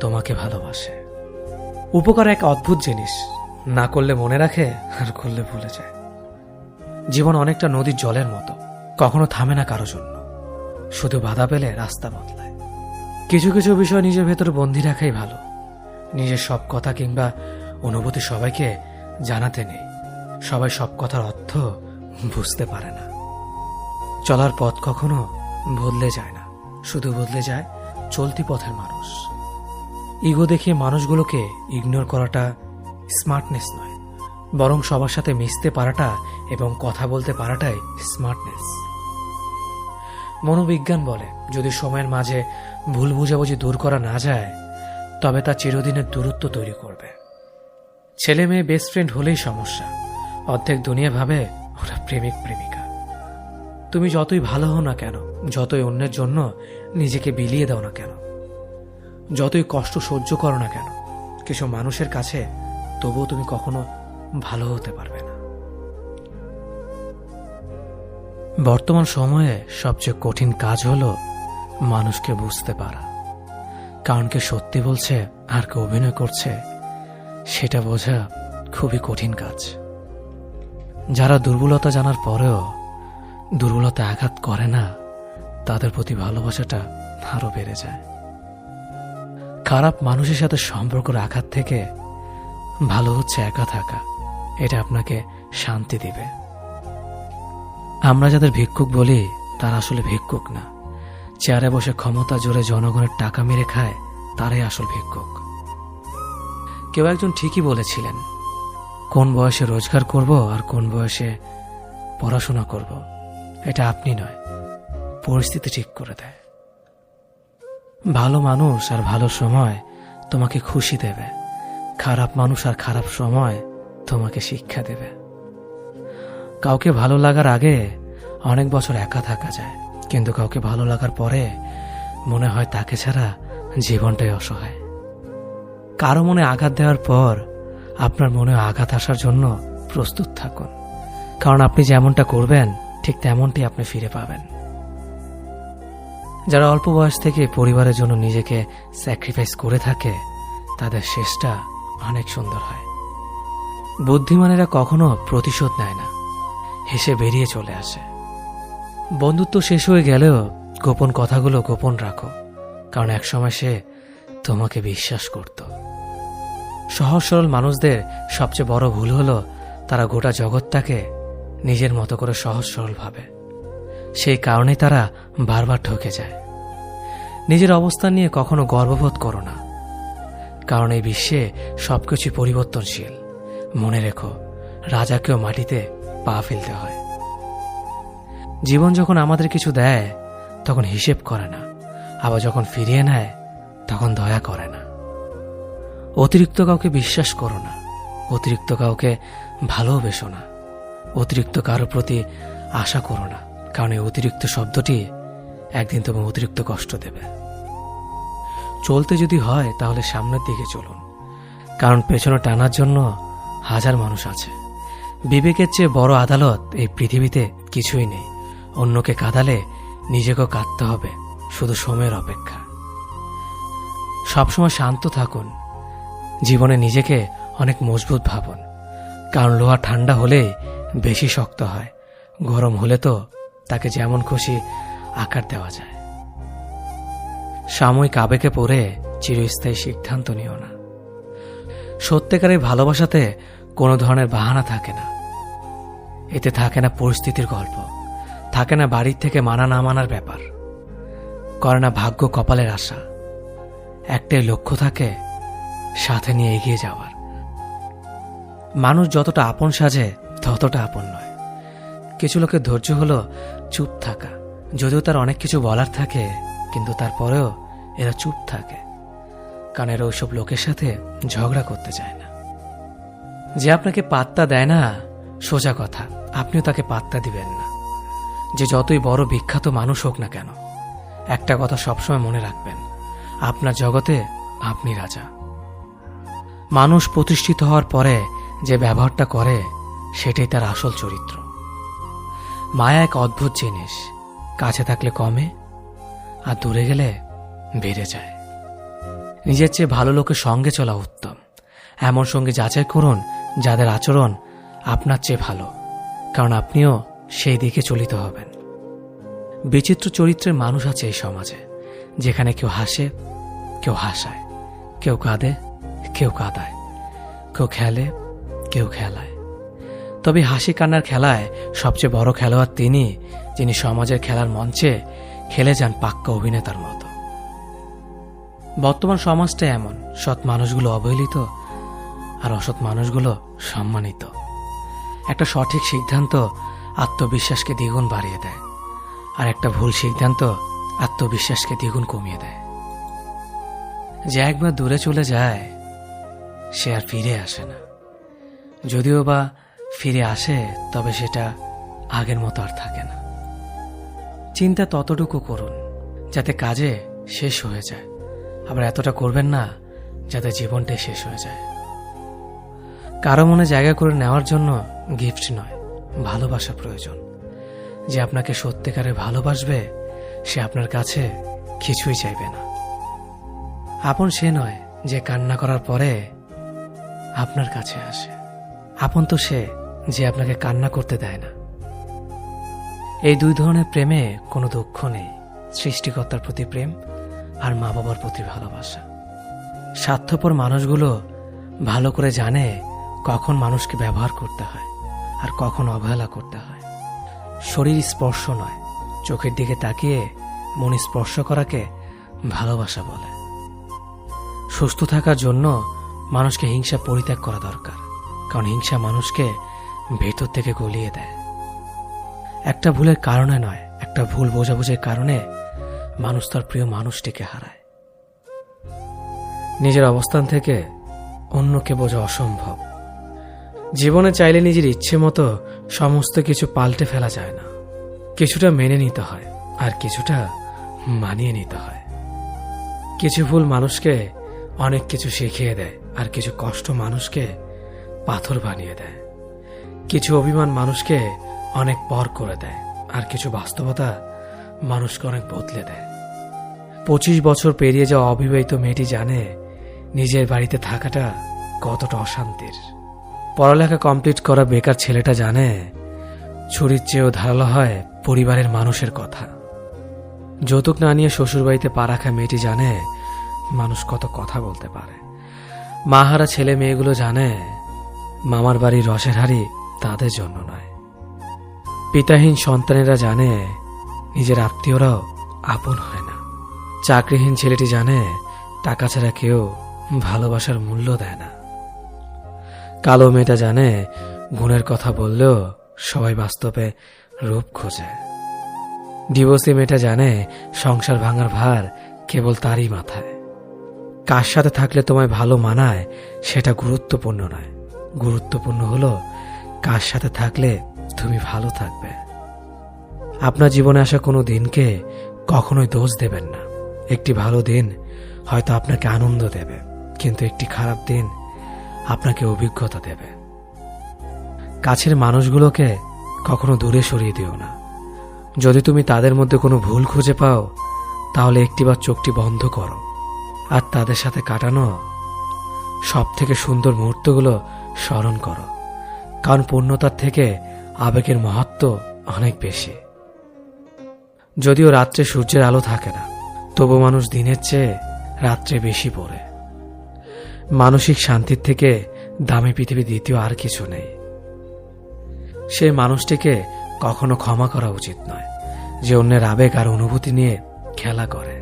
Speaker 1: তোমাকে ভালোবাসে। উপকার এক অদ্ভুত জিনিস, না করলে মনে রাখে আর করলে ভুলে যায়। জীবন অনেকটা নদীর জলের মতো, কখনো থামে না কারো জন্য, শুধু বাধা পেলে রাস্তা বদলায়। কিছু কিছু বিষয় নিজের ভেতরে বন্দী রাখাই ভালো। নিজের সব কথা কিংবা অনুভূতি সবাইকে জানাতে নেই। সবাই সব কথার অর্থ বুঝতে পারে না। চলার পথ কখনো বদলে যায় না, শুধু বদলে যায় চলতি পথের মানুষ। ইগো দেখিয়ে মানুষগুলোকে ইগনোর করাটা স্মার্টনেস নয়, বরং সবার সাথে মিশতে পারাটা এবং কথা বলতে পারাটাই স্মার্টনেস। মনোবিজ্ঞান বলে যদি সময়ের মাঝে ভুল বুঝাবুঝি দূর করা না যায় তবে তা চিরদিনের দূরত্ব তৈরি করবে। ছেলে মেয়ে বেস্ট ফ্রেন্ড হলেই সমস্যা, অর্ধেক দুনিয়া ভাবে ওরা প্রেমিক প্রেমিকা। তুমি যতই ভালো হও না কেন, যতই অন্যের জন্য নিজেকে বিলিয়ে দাও না কেন, যতই কষ্ট সহ্য করো না কেন, কিছু মানুষের কাছে তবুও তুমি কখনো ভালো হতে পারবে না। বর্তমান সময়ে সবচেয়ে কঠিন কাজ হলো মানুষকে বুঝতে পারা। কারণ কে সত্যি বলছে আর কে অভিনয় করছে সেটা বোঝা খুবই কঠিন কাজ। যারা দুর্বলতা জানার পরেও দুর্বলতা আঘাত করে না তাদের প্রতি ভালোবাসাটা আরো বেড়ে যায়। খারাপ মানুষের সাথে সম্পর্ক রাখার থেকে ভালো হচ্ছে একা থাকা, এটা আপনাকে শান্তি দিবে। আমরা যাদের ভিক্ষুক বলি তারা আসলে ভিক্ষুক না, চেয়ারে বসে ক্ষমতা জোরে জনগণের টাকা মেরে খায় তারাই আসল ভিক্ষুক। কেউ একজন ঠিকই বলেছিলেন, কোন বয়সে রোজগার করব আর কোন বয়সে পড়াশোনা করব এটা আপনি নয়, পরিস্থিতি ঠিক করে দেয়। ভালো মানুষ আর ভালো সময় তোমাকে খুশি দেবে, খারাপ মানুষ আর খারাপ সময় তোমাকে শিক্ষা দেবে। কাউকে ভালো লাগার আগে অনেক বছর একা থাকা যায়, কিন্তু কাউকে ভালো লাগার পরে মনে হয় তাকে ছাড়া জীবনটাই অসহায়। কারো মনে আঘাত দেওয়ার পর আপনার মনে আঘাত আসার জন্য প্রস্তুত থাকুন, কারণ আপনি যেমনটা করবেন ঠিক তেমনটি আপনি ফিরে পাবেন। যারা অল্প বয়স থেকে পরিবারের জন্য নিজেকে স্যাক্রিফাইস করে থাকে তাদের শেষটা অনেক সুন্দর হয়। বুদ্ধিমানেরা কখনো প্রতিশোধ নেয় না, হেসে বেরিয়ে চলে আসে। বন্ধুত্ব শেষ হয়ে গেলেও গোপন কথাগুলো গোপন রাখো, কারণ একসময় সে তোমাকে বিশ্বাস করত। সহজ সরল মানুষদের সবচেয়ে বড় ভুল হলো তারা গোটা জগৎটাকে নিজের মতো করে সহজ সরল ভাবে। সেই কারণে তারা বারবার ঠকে যায়। নিজের অবস্থান নিয়ে কখনো গর্ববোধ করো না, কারণ এই বিশ্বে সবকিছু পরিবর্তনশীল। মনে রেখো, রাজাকেও মাটিতে পা ফেলতে হয়। জীবন যখন আমাদের কিছু দেয় তখন হিসেব করে না, আবার যখন ফিরিয়ে নেয় তখন দয়া করে না। অতিরিক্ত কাউকে বিশ্বাস করো না, অতিরিক্ত কাউকে ভালোবেসো না, অতিরিক্ত কারো প্রতি আশা করো না, কারণ এই অতিরিক্ত শব্দটি একদিন তোমাকে অতিরিক্ত কষ্ট দেবে। চলতে যদি হয় তাহলে সামনের দিকে চলুন, কারণ পেছনে টানার জন্য হাজার মানুষ আছে। বিবেকের চেয়ে বড় আদালত এই পৃথিবীতে কিছুই নেই। অন্যকে কাঁদালে নিজেকেও কাঁদতে হবে, শুধু সময়ের অপেক্ষা। সবসময় শান্ত থাকুন, জীবনে নিজেকে অনেক মজবুত ভাবুন, কারণ লোহা ঠান্ডা হলেই বেশি শক্ত হয়, গরম হলে তো তাকে যেমন খুশি আকার দেওয়া যায়। সাময়িক আবেগে পড়ে চিরস্থায়ী সিদ্ধান্ত নিও না। সত্যিকারের ভালোবাসাতে কোনো ধরনের বাহানা থাকে না। এতে থাকে না পরিস্থিতির গল্প, থাকে না বাড়ির থেকে মানা না মানার ব্যাপার, করে না ভাগ্য কপালের আশা। একটাই লক্ষ্য থাকে, সাথে নিয়ে এগিয়ে যাওয়ার। মানুষ যতটা আপন সাজে ততটা আপন নয়। কিছু লোকের ধৈর্য হলো চুপ থাকা, যদিও তার অনেক কিছু বলার থাকে, কিন্তু তারপরেও এরা চুপ থাকে, কারণ এরা ওইসব লোকের সাথে ঝগড়া করতে চায় না। যে আপনাকে পাত্তা দেয় না, সোজা কথা, আপনিও তাকে পাত্তা দিবেন না। যে যতই বড় বিখ্যাত মানুষ হোক না কেন, একটা কথা সবসময় মনে রাখবেন, আপনার জগতে আপনি রাজা। মানুষ প্রতিষ্ঠিত হওয়ার পরে যে ব্যবহারটা করে সেটাই তার আসল চরিত্র। মায়া এক অদ্ভুত জিনিস, কাছে থাকলে কমে আর দূরে গেলে বেড়ে যায়। নিজের চেয়ে ভালো লোকের সঙ্গে চলা উত্তম। এমন সঙ্গে যাচাই করুন যাদের আচরণ আপনার চেয়ে ভালো, কারণ আপনিও সেই দিকে চলিত হবেন। বিচিত্র চরিত্রের মানুষ আছে এই সমাজে, যেখানে কেউ হাসে, কেউ হাসায়, কেউ কাঁদে, কেউ কাঁদায়, কেউ খেলে, কেউ খেলায়। তবে হাসি কান্নার খেলায় সবচেয়ে বড় খেলোয়াড় তিনি, যিনি সমাজের খেলার মঞ্চে খেলে যান পাক্কা অভিনেতার মতো। বর্তমান সমাজটা এমন, সৎ মানুষগুলো অবহেলিত আর অসৎ মানুষগুলো সম্মানিত। একটা সঠিক সিদ্ধান্ত আত্মবিশ্বাসকে দ্বিগুণ বাড়িয়ে দেয়, আর একটা ভুল সিদ্ধান্ত আত্মবিশ্বাসকে দ্বিগুণ কমিয়ে দেয়। যে একবার দূরে চলে যায় সে আর ফিরে আসে না, যদিও বা ফিরে আসে তবে সেটা আগের মতো আর থাকে না। চিন্তা ততটুকু করুন যাতে কাজে শেষ হয়ে যায়, আবার এতটা করবেন না যাতে জীবনটাই শেষ হয়ে যায়। কারো মনে জায়গা করে নেওয়ার জন্য গিফট নয়, ভালোবাসা প্রয়োজন। যে আপনাকে সত্যিকারে ভালোবাসবে সে আপনার কাছে কিছুই চাইবে না। আপন সে নয় যে কান্না করার পরে আপনার কাছে আসে, আপন তো সে যে আপনাকে কান্না করতে দেয় না। এই দুই ধরনের প্রেমে কোনো দুঃখ নেই, সৃষ্টিকর্তার প্রতি প্রেম আর মা বাবার প্রতি ভালোবাসা। স্বার্থপর মানুষগুলো ভালো করে জানে কখন মানুষকে ব্যবহার করতে হয় আর কখন অবহেলা করতে হয়। শরীর স্পর্শ নয়, চোখের দিকে তাকিয়ে মন স্পর্শ করাকে ভালোবাসা বলে। সুস্থ থাকার জন্য মানুষকে হিংসা পরিত্যাগ করা দরকার, কারণ হিংসা মানুষকে ভেতর থেকে গলিয়ে দেয়। একটা ভুলের কারণে নয়, একটা ভুল বোঝাবুঝির কারণে মানুষ তার প্রিয় মানুষটিকে হারায়। নিজের অবস্থান থেকে অন্যকে বোঝা অসম্ভব। জীবনে চাইলে নিজের ইচ্ছে মতো সমস্ত কিছু পাল্টে ফেলা যায় না। কিছুটা মেনে নিতে হয় আর কিছুটা মানিয়ে নিতে হয়। কিছু ভুল মানুষকে অনেক কিছু শিখিয়ে দেয়, আর কিছু কষ্ট মানুষকে পাথর বানিয়ে দেয়। কিছু অভিমান মানুষকে অনেক পর করে দেয়, আর কিছু বাস্তবতা মানুষকে অনেক বদলে দেয়। 25 বছর পেরিয়ে যাওয়া অবিবাহিত মেয়েটি জানে নিজের বাড়িতে থাকাটা কতটা অশান্তির। পড়ালেখা কমপ্লিট করা বেকার ছেলেটা জানে ছুরির চেয়েও ধারালো হয় পরিবারের মানুষের কথা। যৌতুক না নিয়ে শ্বশুরবাড়িতে পা রাখা মেয়েটি জানে মানুষ কত কথা বলতে পারে। মাহারা ছেলে মেয়েগুলো জানে মামার বাড়ির রসের হাড়ি তাদের জন্য নয়। পিতাহীন সন্তানেরা জানে নিজের আত্মীয়রাও আপন হয় না। চাকরিহীন ছেলেটি জানে টাকা ছাড়া কেউ ভালোবাসার মূল্য দেয় না। কালো মেয়েটা জানে গুণের কথা বললেও সবাই বাস্তবে রূপ খোঁজে। ডিভোর্সি মেয়েটা জানে সংসার ভাঙার ভার কেবল তারই মাথায়। কার সাথে থাকলে তোমায় ভালো মানায় সেটা গুরুত্বপূর্ণ নয়, গুরুত্বপূর্ণ হলো কার সাথে থাকলে তুমি ভালো থাকবে। আপনার জীবনে আসা কোনো দিনকে কখনোই দোষ দেবেন না। একটি ভালো দিন হয়তো আপনাকে আনন্দ দেবে, কিন্তু একটি খারাপ দিন আপনাকে অভিজ্ঞতা দেবে। কাছের মানুষগুলোকে কখনো দূরে সরিয়ে দিও না। যদি তুমি তাদের মধ্যে কোনো ভুল খুঁজে পাও, তাহলে একটিবার চোখটি বন্ধ করো আর তাদের সাথে কাটানো সব থেকে সুন্দর মুহূর্তগুলো স্মরণ করো। কারণ পূর্ণতার থেকে আবেগের মহত্ব অনেক বেশি। যদিও রাত্রে সূর্যের আলো থাকে না, তবু মানুষ দিনের চেয়ে রাত্রে বেশি পড়ে। মানসিক শান্তির থেকে দামি পৃথিবী দ্বিতীয় আর কিছু নেই। সেই মানুষটিকে কখনো ক্ষমা করা উচিত নয় যে অন্যের আবেগ আর অনুভূতি নিয়ে খেলা করে।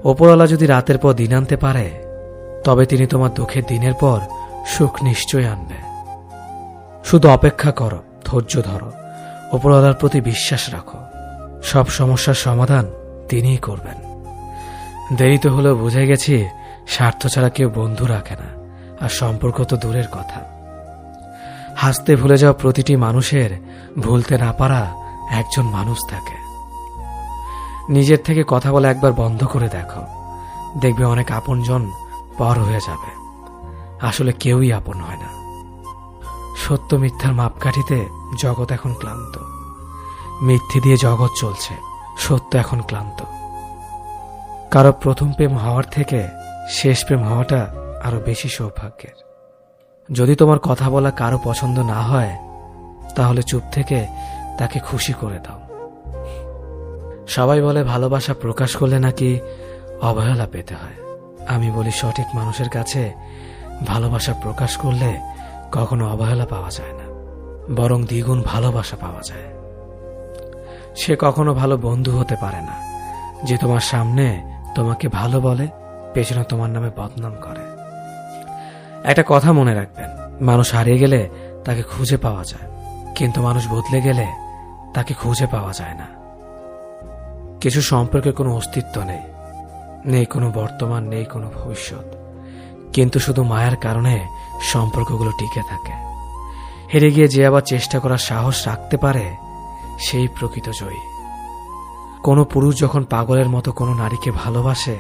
Speaker 1: ওপরওয়ালা যদি রাতের পর দিন আনতে পারে, তবে তিনি তোমার দুঃখের দিনের পর সুখ নিশ্চয় আনবে। শুধু অপেক্ষা করো, ধৈর্য ধরো, ওপরওয়ালার প্রতি বিশ্বাস রাখো। সব সমস্যার সমাধান তিনিই করবেন। দেরিতে হলেও বুঝে গেছি স্বার্থ ছাড়া কেউ বন্ধু রাখে না, আর সম্পর্ক তো দূরের কথা। হাসতে ভুলে যাওয়া প্রতিটি মানুষের ভুলতে না পারা একজন মানুষ থাকে। নিজের থেকে কথা বলা একবার বন্ধ করে দেখো, দেখবে অনেক আপনজন পর হয়ে যাবে। আসলে কেউই আপন হয় না। সত্য মিথ্যার মাপকাঠিতে জগৎ এখন ক্লান্ত। মিথ্যে দিয়ে জগৎ চলছে, সত্য এখন ক্লান্ত। কারো প্রথম প্রেম হওয়ার থেকে শেষ প্রেম হওয়াটা আরো বেশি সৌভাগ্যের। যদি তোমার কথা বলা কারো পছন্দ না হয়, তাহলে চুপ থেকে তাকে খুশি করে দাও। সবাই বলে ভালোবাসা প্রকাশ করলে নাকি অবহেলা পেতে হয়। আমি বলি সঠিক মানুষের কাছে ভালোবাসা প্রকাশ করলে কখনো অবহেলা পাওয়া যায় না, বরং দ্বিগুণ ভালোবাসা পাওয়া যায়। সে কখনো ভালো বন্ধু হতে পারে না যে তোমার সামনে তোমাকে ভালো বলে, পেছনে তোমার নামে বদনাম করে। একটা কথা মনে রাখবেন, মানুষ হারিয়ে গেলে তাকে খুঁজে পাওয়া যায়, কিন্তু মানুষ বদলে গেলে তাকে খুঁজে পাওয়া যায় না। কিছু সম্পর্কে কোনো অস্তিত্ব নেই, নেই কোনো বর্তমান, নেই কোনো ভবিষ্যৎ, কিন্তু শুধু মায়ার কারণে সম্পর্কগুলো টিকে থাকে। হেরে গিয়ে যে আবার চেষ্টা করার সাহস রাখতে পারে, সেই প্রকৃত জয়ী। কোনো পুরুষ যখন পাগলের মতো কোনো নারীকে ভালোবাসে,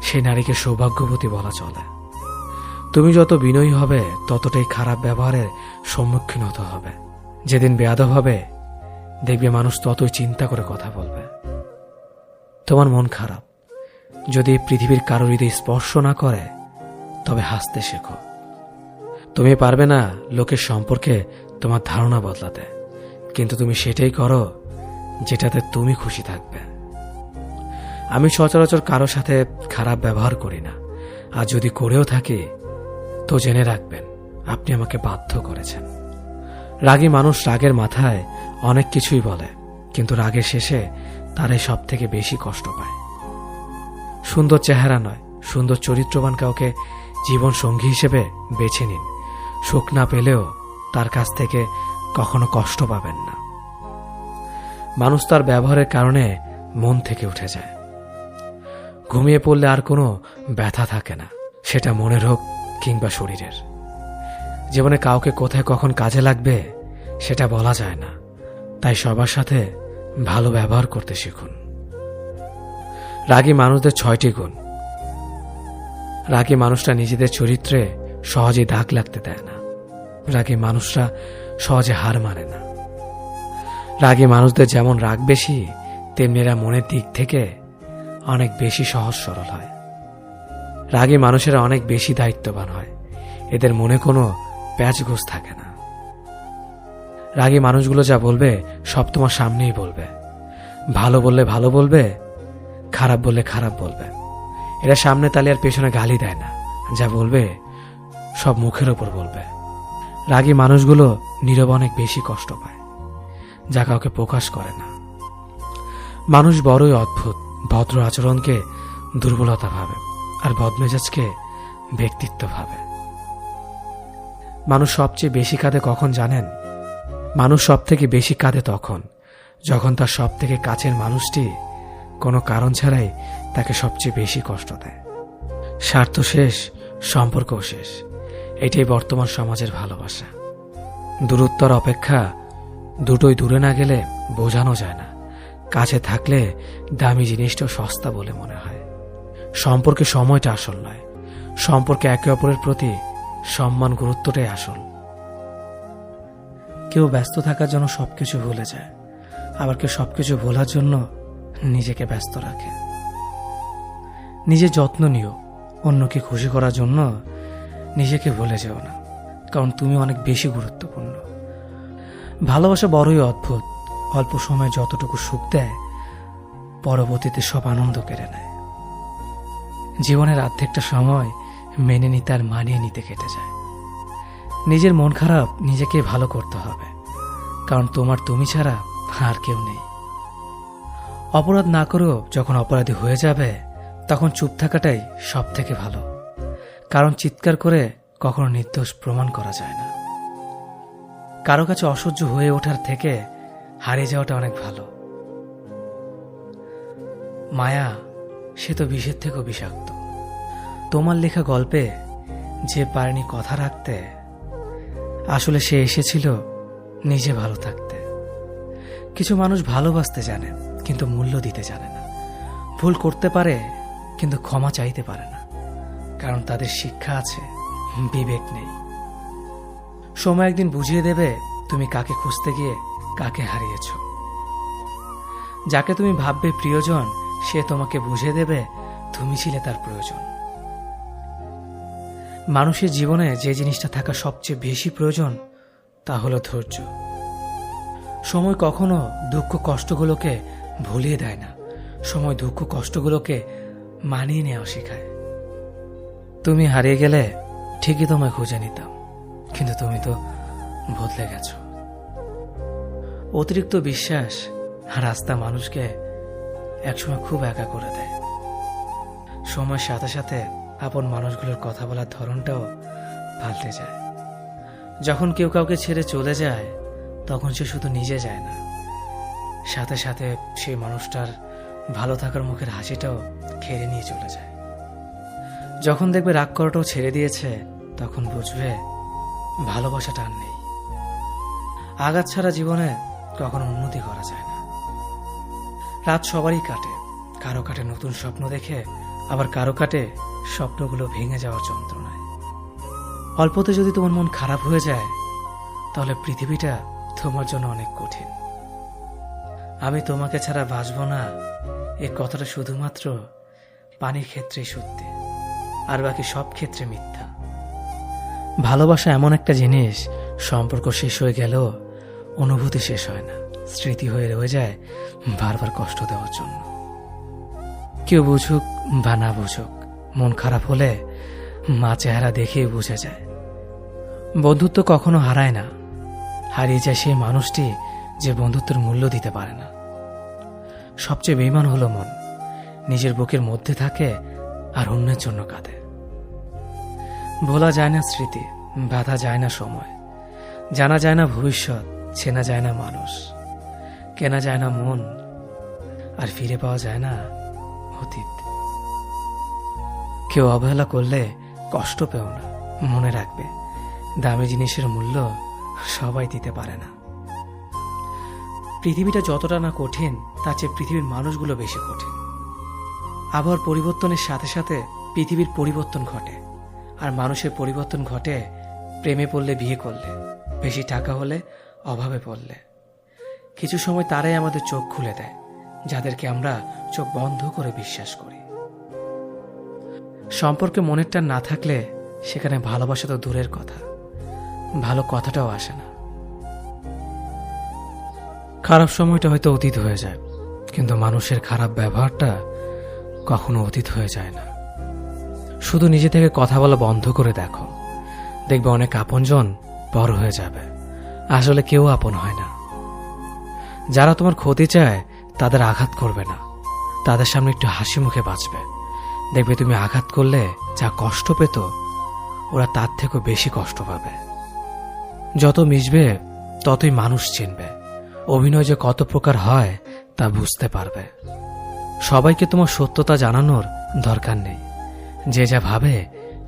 Speaker 1: সেই নারীকে সৌভাগ্যবতী বলা চলে। তুমি যত বিনয়ী হবে, ততটাই খারাপ ব্যবহারের সম্মুখীন হতে হবে। যেদিন বেয়াদব হবে, দেখবে মানুষ ততই চিন্তা করে কথা বলবে। তোমার মন খারাপ, যদি পৃথিবীর কারোর হৃদয় স্পর্শ না করে, তবে হাসতে শেখো। তুমি পারবে না লোকের সম্পর্কে তোমার ধারণা বদলাতে, কিন্তু তুমি সেটাই করো যেটাতে তুমি খুশি থাকবে। আমি সচরাচর কারো সাথে খারাপ ব্যবহার করি না, আর যদি করেও থাকি তো জেনে রাখবেন আপনি আমাকে বাধ্য করেছেন। রাগী মানুষ রাগের মাথায় অনেক কিছুই বলে, কিন্তু রাগের শেষে তারাই সব থেকে বেশি কষ্ট পায়। সুন্দর চেহারা নয়, সুন্দর চরিত্রবান কাউকে জীবন সঙ্গী হিসেবে বেছে নিন। সুখ না পেলেও তার কাছ থেকে কখনো কষ্ট পাবেন না। মানুষ তার ব্যবহারের কারণে মন থেকে উঠে যায়। ঘুমিয়ে পড়লে আর কোনো ব্যথা থাকে না, সেটা মনের হোক কিংবা শরীরের। জীবনে কাউকে কোথায় কখন কাজে লাগবে সেটা বলা যায় না, তাই সবার সাথে ভালো ব্যবহার করতে শিখুন। রাগী মানুষদের 6টি গুণ: রাগী মানুষরা নিজেদের চরিত্রে সহজে দাগ লাগতে দেয় না। রাগী মানুষরা সহজে হার মানে না। রাগী মানুষদের যেমন রাগ বেশি, তেমনি এরা মনের দিক থেকে অনেক বেশি সহজ সরল হয়। রাগী মানুষেরা অনেক বেশি দায়িত্ববান হয়। এদের মনে কোনো প্যাচগোছ থাকে না। রাগী মানুষগুলো যা বলবে সব তোমার সামনেই বলবে। ভালো বললে ভালো বলবে, খারাপ বললে খারাপ বলবে। এরা সামনে তালে আর পেছনে গালি দেয় না। যা বলবে সব মুখের ওপর বলবে। রাগী মানুষগুলো নীরবে অনেক বেশি কষ্ট পায়, যা কাউকে প্রকাশ করে না। মানুষ বড়ই অদ্ভুত। ভদ্র আচরণকে দুর্বলতা ভাবে, আর বদমেজাজকে ব্যক্তিত্ব ভাবে। মানুষ সবচেয়ে বেশি কাঁদে কখন জানেন? মানুষ সব থেকে বেশি কাঁদে তখন যখন তার সব থেকে কাছের মানুষটি কোনো কারণ ছাড়াই তাকে সবচেয়ে বেশি কষ্ট দেয়। স্বার্থ শেষ, সম্পর্কও শেষ। এটাই বর্তমান সমাজের ভালোবাসা। দূরত্বর অপেক্ষা দুটোই দূরে না গেলে বোঝানো যায় না। কাছে থাকলে দামি জিনিসটাও সস্তা বলে মনে হয়। সম্পর্কে সময়টা আসল নয়, সম্পর্কে একে অপরের প্রতি সম্মান, গুরুত্বটাই আসল। কেউ ব্যস্ত থাকার জন্য সবকিছু ভুলে যায়, আবার কেউ সবকিছু ভোলার জন্য নিজেকে ব্যস্ত রাখে। নিজের যত্ন নিও, অন্যকে খুশি করার জন্য নিজেকে ভুলে যেও না, কারণ তুমি অনেক বেশি গুরুত্বপূর্ণ। ভালোবাসা বড়ই অদ্ভুত। অল্প সময় যতটুকু সুখ দেয়, পরবর্তীতে সব আনন্দ কেড়ে নেয়। জীবনের অর্ধেকটা সময় মেনে নিতে আর মানিয়ে নিতে কেটে যায়। নিজের মন খারাপ নিজেকে ভালো করতে হবে, কারণ তোমার তুমি ছাড়া আর কেউ নেই। অপরাধ না করেও যখন অপরাধী হয়ে যাবে, তখন চুপ থাকাটাই সব থেকে ভালো, কারণ চিৎকার করে কখনো নির্দোষ প্রমাণ করা যায় না। কারো কাছে অসহ্য হয়ে ওঠার থেকে হারিয়ে যাওয়াটা অনেক ভালো। মায়া সে তো বিষের থেকেও বিষাক্ত। তোমার লেখা গল্পে যে পারেনি কথা রাখতে, আসলে সে এসেছিল নিজে ভালো থাকতে। কিছু মানুষ ভালোবাসতে জানে, কিন্তু মূল্য দিতে জানে না। ভুল করতে পারে, কিন্তু ক্ষমা চাইতে পারে না, কারণ তাদের শিক্ষা আছে, বিবেক নেই। সময় একদিন বুঝিয়ে দেবে তুমি কাকে খুঁজতে গিয়ে কাকে হারিয়েছ। যাকে তুমি ভাববে প্রিয়জন, সে তোমাকে বুঝিয়ে দেবে তুমি ছিলে তার প্রয়োজন। মানুষের জীবনে যে জিনিসটা থাকা সবচেয়ে বেশি প্রয়োজন, তা হলো ধৈর্য। সময় কখনো দুঃখ কষ্টগুলোকে ভুলিয়ে দেয় না, সময় দুঃখ কষ্টগুলোকে মানিয়ে নেওয়া শেখায়। তুমি হারিয়ে গেলে ঠিকই তোমায় খুঁজে নিতাম, কিন্তু তুমি তো বদলে গেছো। অতিরিক্ত বিশ্বাস আর আস্থা মানুষকে একসময় খুব একা করে দেয়। সময়ের সাথে সাথে আপন মানুষগুলোর কথা বলার ধরনটাও পাল্টে যায়। যখন কেউ কাউকে ছেড়ে চলে যায়, তখন সে শুধু নিজে যায় না, সাথে সাথে সেই মানুষটার ভালো থাকার মুখের হাসিটাও খেয়ে নিয়ে চলে যায়। যখন দেখবে রাগ করাটাও ছেড়ে দিয়েছে, তখন বুঝবে ভালোবাসাটা আর নেই। আঘাত ছাড়া জীবনে কখনো উন্নতি করা যায় না। রাত সবারই কাটে, কারো কাটে নতুন স্বপ্ন দেখে, আবার কারো কাটে স্বপ্নগুলো ভেঙে যাওয়ার যন্ত্রণায়। অল্পতে যদি তোমার মন খারাপ হয়ে যায়, তাহলে পৃথিবীটা তোমার জন্য অনেক কঠিন। আমি তোমাকে ছাড়া বাঁচব না, এ কথাটা শুধুমাত্র পানির ক্ষেত্রেই সত্যি, আর বাকি সব ক্ষেত্রে মিথ্যা। ভালোবাসা এমন একটা জিনিস, সম্পর্ক শেষ হয়ে গেলেও অনুভূতি শেষ হয় না, স্মৃতি হয়ে রয়ে যায় বারবার কষ্ট দেওয়ার জন্য। কেউ বুঝুক বা না বুঝুক, মন খারাপ হলে মা চেহারা দেখেই বুঝে যায়। বন্ধুত্ব কখনো হারায় না, হারিয়ে যায় সেই মানুষটি যে বন্ধুত্বের মূল্য দিতে পারে না। সবচেয়ে বেঈমান হলো মন, নিজের বুকের মধ্যে থাকে আর অন্যের জন্য কাঁদে। ভোলা যায় না স্মৃতি, বাধা যায় না সময়, জানা যায় না ভবিষ্যৎ, চেনা যায় না মানুষ, কেনা যায় না মন, আর ফিরে পাওয়া যায় না অতীত। কেউ অবহেলা করলে কষ্ট পেও না, মনে রাখবে দামি জিনিসের মূল্য সবাই দিতে পারে না। পৃথিবীটা যতটা না কঠিন, তার চেয়ে পৃথিবীর মানুষগুলো বেশি কঠিন। আবহাওয়ার পরিবর্তনের সাথে সাথে পৃথিবীর পরিবর্তন ঘটে, আর মানুষের পরিবর্তন ঘটে প্রেমে পড়লে, বিয়ে করলে, বেশি টাকা হলে, অভাবে পড়লে। কিছু সময় তারাই আমাদের চোখ খুলে দেয়, যাদেরকে আমরা চোখ বন্ধ করে বিশ্বাস করি। সম্পর্কে মনের টান না থাকলে সেখানে ভালোবাসা তো দূরের কথা, ভালো কথাটাও আসে না। খারাপ সময়টা হয়তো অতীত হয়ে যায়, কিন্তু মানুষের খারাপ ব্যবহারটা কখনো অতীত হয়ে যায় না। শুধু নিজে থেকে কথা বলা বন্ধ করে দেখো, দেখবে অনেক আপনজন পর হয়ে যাবে। আসলে কেউ আপন হয় না। যারা তোমার ক্ষতি চায় তাদের আঘাত করবে না, তাদের সামনে একটু হাসি মুখে বাঁচবে। দেখবে তুমি আঘাত করলে যা কষ্ট পেত, ওরা তার থেকেও বেশি কষ্ট পাবে। যত মিশবে ততই মানুষ চিনবে, অভিনয় যে কত প্রকার হয় তা বুঝতে পারবে। সবাইকে তোমার সত্যতা জানানোর দরকার নেই, যে যা ভাবে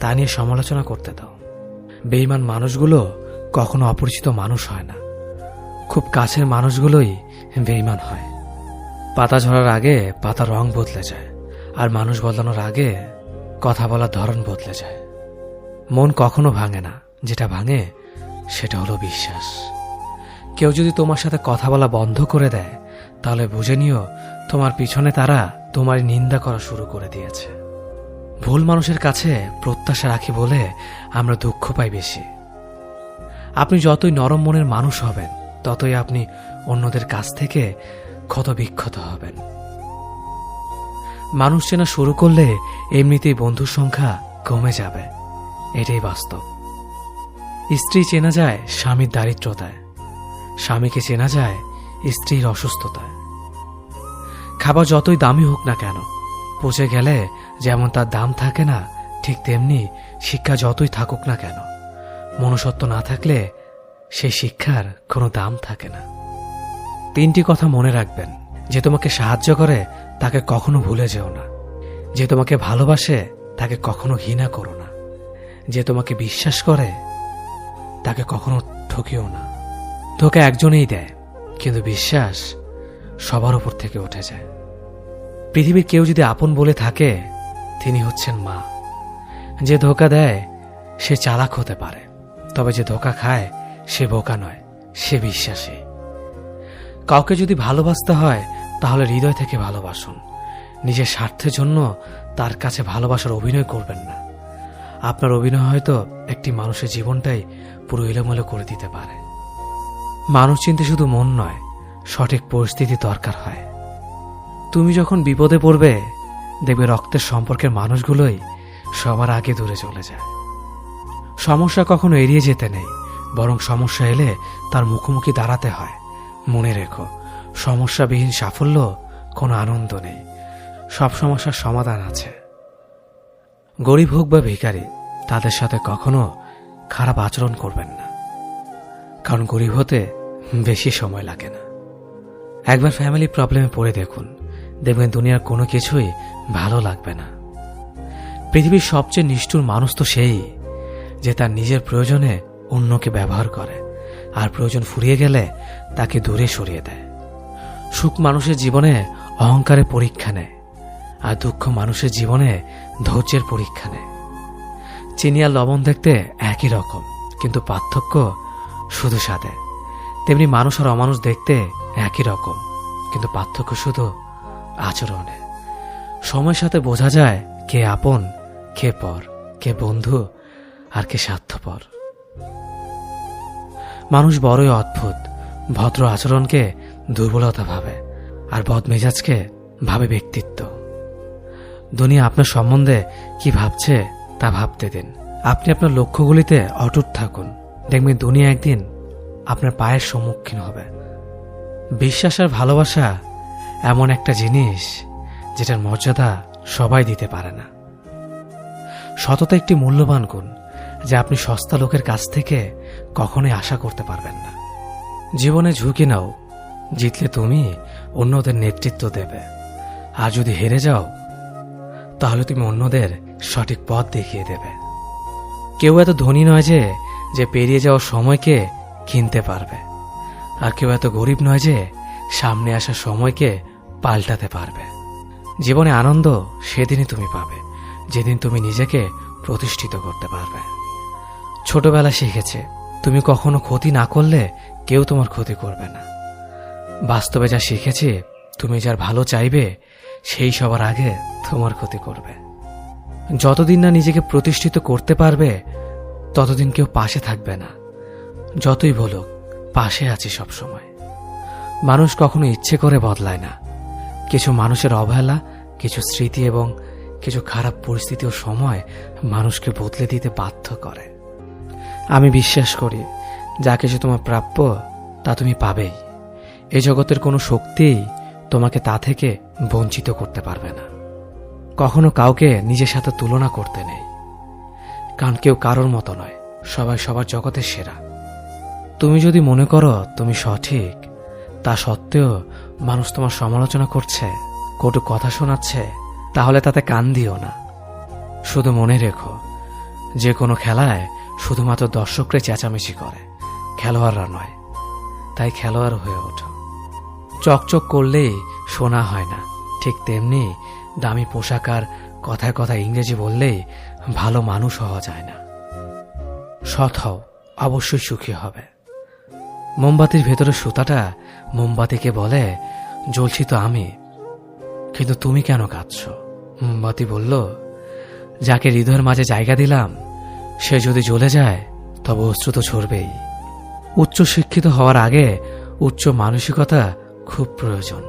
Speaker 1: তা নিয়ে সমালোচনা করতে দাও। বেঈমান মানুষগুলো কখনো অপরিচিত মানুষ হয় না, খুব কাছের মানুষগুলোই বেঈমান হয়। পাতা ঝরার আগে পাতার রং বদলে যায়, আর মানুষ বদলানোর আগে কথা বলার ধরন বদলে যায়। মন কখনো ভাঙে না, যেটা ভাঙে সেটা হলো বিশ্বাস। কেউ যদি তোমার সাথে কথা বলা বন্ধ করে দেয়, তাহলে বুঝে নিও তোমার পিছনে তারা তোমার নিন্দা করা শুরু করে দিয়েছে। ভুল মানুষের কাছে প্রত্যাশা রাখি বলে আমরা দুঃখ পাই বেশি। আপনি যতই নরম মনের মানুষ হবেন, ততই আপনি অন্যদের কাছ থেকে ক্ষত বিক্ষত হবেন। মানুষ চেনা শুরু করলে এমনিতেই বন্ধুর সংখ্যা কমে যাবে, এটাই বাস্তব। স্ত্রী চেনা যায় স্বামীর দারিদ্রতায়, স্বামীকে চেনা যায় স্ত্রীর অসুস্থতায়। খাবার যতই দামি হোক না কেন, পচে গেলে যেমন তার দাম থাকে না, ঠিক তেমনি শিক্ষা যতই থাকুক না কেন, মনুষ্যত্ব না থাকলে সেই শিক্ষার কোনো দাম থাকে না। 3টি কথা মনে রাখবেন: যে তোমাকে সাহায্য করে তাকে কখনো ভুলে যেও না, যে তোমাকে ভালোবাসে তাকে কখনো ঘৃণা করো না, যে তোমাকে বিশ্বাস করে তাকে কখনো ঠকিও না। ধোঁকা একজনেই দেয়, কিন্তু বিশ্বাস সবার উপর থেকে উঠে যায়। পৃথিবীর কেউ যদি আপন বলে থাকে, তিনি হচ্ছেন মা। যে ধোঁকা দেয় সে চালাক হতে পারে, তবে যে ধোঁকা খায় সে বোকা নয়, সে বিশ্বাসী। কাউকে যদি ভালোবাসতে হয় তাহলে হৃদয় থেকে ভালোবাসুন। নিজের স্বার্থের জন্য তার কাছে ভালোবাসার অভিনয় করবেন না। আপনার অভিনয় হয়তো একটি মানুষের জীবনটাই পুরো এলোমেলো করে দিতে পারে। মানুষ চিনতে শুধু মন নয়, সঠিক পরিস্থিতি দরকার হয়। তুমি যখন বিপদে পড়বে, দেখবে রক্তের সম্পর্কের মানুষগুলোই সবার আগে দূরে চলে যায়। সমস্যা কখনো এড়িয়ে যেতে নেই, বরং সমস্যা এলে তার মুখোমুখি দাঁড়াতে হয়। মনে রেখো, সমস্যাবিহীন সাফল্য কোনো আনন্দ নেই, সব সমস্যার সমাধান আছে। গরিব হোক বা ভিখারি, তাদের সাথে কখনো খারাপ আচরণ করবেন না, কারণ গরিব হতে বেশি সময় লাগে না। একবার ফ্যামিলি প্রবলেমে পড়ে দেখুন, দেখবেন দুনিয়ার কোনো কিছুই ভালো লাগবে না। পৃথিবীর সবচেয়ে নিষ্ঠুর মানুষ তো সেই, যে তার নিজের প্রয়োজনে অন্যকে ব্যবহার করে, আর প্রয়োজন ফুরিয়ে গেলে তাকে দূরে সরিয়ে দেয়। সুখ মানুষের জীবনে অহংকারের পরীক্ষা নেয়, আর দুঃখ মানুষের জীবনে ধৈর্যের পরীক্ষা নেয়। চিনি আর লবণ দেখতে একই রকম, কিন্তু পার্থক্য শুধু স্বাদে। তেমনি মানুষ আর অমানুষ দেখতে একই রকম, কিন্তু পার্থক্য শুধু আচরণে। সময়ের সাথে বোঝা যায় কে আপন, কে পর, কে বন্ধু আর কে স্বার্থপর। মানুষ বড়ই অদ্ভুত, ভদ্র আচরণকে দুর্বলতা ভাবে, আর বদমেজাজকে ভাবে ব্যক্তিত্ব। দুনিয়া আপনার সম্বন্ধে কি ভাবছে তা ভাবতে দিন। আপনি আপনার লক্ষ্যগুলিতে অটুট থাকুন, দেখবেন দুনিয়া একদিন আপনার পায়ের সম্মুখীন হবে। বিশ্বাস আর ভালোবাসা এমন একটা জিনিস যেটার মর্যাদা সবাই দিতে পারে না। সততা একটি মূল্যবান গুণ, যা আপনি সস্তা লোকের কাছ থেকে কখনোই আশা করতে পারবেন না। জীবনে ঝুঁকি নাও, জিতলে তুমি অন্যদের নেতৃত্ব দেবে, আর যদি হেরে যাও তাহলে তুমি অন্যদের সঠিক পথ দেখিয়ে দেবে। কেউ এত ধনী নয় যে পেরিয়ে যাওয়ার সময়কে কিনতে পারবে, আর কেউ এত গরিব নয় যে সামনে আসা সময়কে পাল্টাতে পারবে। জীবনে আনন্দ সেদিনই তুমি পাবে, যেদিন তুমি নিজেকে প্রতিষ্ঠিত করতে পারবে। ছোটবেলা শিখেছে তুমি কখনো ক্ষতি না করলে কেউ তোমার ক্ষতি করবে না। বাস্তবে যা শিখেছি তুমি যার ভালো চাইবে সেই সবার আগে তোমার ক্ষতি করবে। যতদিন না নিজেকে প্রতিষ্ঠিত করতে পারবে ততদিন কেউ পাশে থাকবে না। যতই বলুক পাশে আছি সবসময়। মানুষ কখনো ইচ্ছে করে বদলায় না। কিছু মানুষের অবহেলা, কিছু স্মৃতি এবং কিছু খারাপ পরিস্থিতি ও সময় মানুষকে বদলে দিতে বাধ্য করে। আমি বিশ্বাস করি যা কিছু তোমার প্রাপ্য তা তুমি পাবেই। এই জগতের কোনো শক্তিই তোমাকে তা থেকে বঞ্চিত করতে পারবে না। কখনো কাউকে নিজের সাথে তুলনা করতে নেই, কারণ কেউ কারোর মতো নয়, সবাই সবার জগতের সেরা। তুমি যদি মনে করো তুমি সঠিক, তা সত্ত্বেও মানুষ তোমার সমালোচনা করছে, কটু কথা শোনাচ্ছে, তাহলে তাতে কান দিও না। শুধু মনে রেখো যে কোনো খেলায় শুধুমাত্র দর্শকরা চেঁচামেচি করে, খেলোয়াড়রা নয়। তাই খেলোয়াড় হয়ে ওঠো। চকচক করলেই শোনা হয় না, ঠিক তেমনি দামি পোশাক আর কথায় কথায় ইংরেজি বললেই ভালো মানুষ হওয়া যায় না। সৎ হও, অবশ্যই সুখী হবে। মোমবাতির ভেতরে সুতাটা মোমবাতিকে বলে, জ্বলছি তো আমি, কিন্তু তুমি কেন কাঁদছ? মোমবাতি বলল, যাকে হৃদয়ের মাঝে জায়গা দিলাম সে যদি জ্বলে যায় তবে অশ্রু তো ঝরবেই। উচ্চ শিক্ষিত হওয়ার আগে উচ্চ মানসিকতা খুব প্রয়োজন।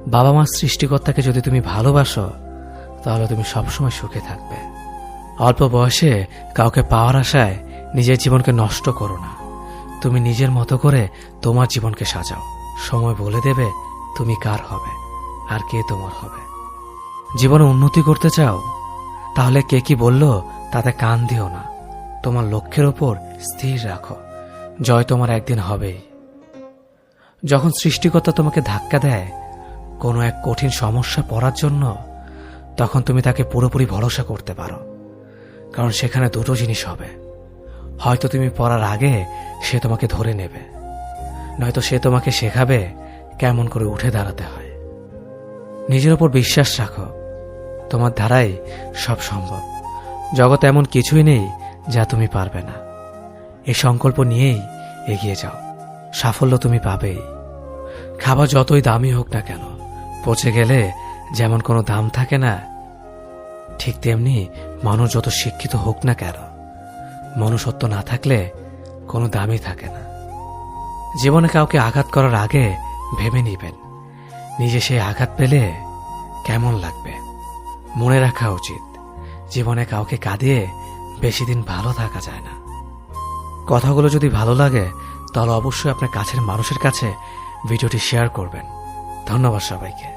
Speaker 1: বাবা মার সৃষ্টিকর্তাকে যদি তুমি ভালোবাসো তাহলে তুমি সবসময় সুখে থাকবে। অল্প বয়সে কাউকে পাওয়ার আশায় নিজের জীবনকে নষ্ট করো না। তুমি নিজের মতো করে তোমার জীবনকে সাজাও। সময় বলে দেবে তুমি কার হবে আর কে তোমার হবে। জীবনে উন্নতি করতে চাও তাহলে কে কি বলল তাতে কান দিও না। তোমার লক্ষ্যের ওপর স্থির রাখো, জয় তোমার একদিন হবেই। যখন সৃষ্টিকর্তা তোমাকে ধাক্কা দেয় কোনো এক কঠিন সমস্যা পড়ার জন্য, তখন তুমি তাকে পুরোপুরি ভরসা করতে পারো, কারণ সেখানে দুটো জিনিস হবে। হয়তো তুমি পড়ার আগে সে তোমাকে ধরে নেবে, নয়তো সে তোমাকে শেখাবে কেমন করে উঠে দাঁড়াতে হয়। নিজের ওপর বিশ্বাস রাখো, তোমার দ্বারাই সব সম্ভব। জগতে এমন কিছুই নেই যা তুমি পারবে না। এই সংকল্প নিয়েই এগিয়ে যাও, সাফল্য তুমি পাবেই। খাবার যতই দামি হোক না কেন, পচে গেলে যেমন কোনো দাম থাকে না, ঠিক তেমনি মানুষ যত শিক্ষিত হোক না কেন, মনুষ্যত্ব না থাকলে কোনো দামই থাকে না। জীবনে কাউকে আঘাত করার আগে ভেবে নিবেন নিজে সেই আঘাত পেলে কেমন লাগবে। মনে রাখা উচিত জীবনে কাউকে কাঁদিয়ে বেশি দিন ভালো থাকা যায় না। কথাগুলো যদি ভালো লাগে তাহলে অবশ্যই আপনার কাছের মানুষের কাছে ভিডিওটি শেয়ার করবেন। ধন্যবাদ সবাইকে।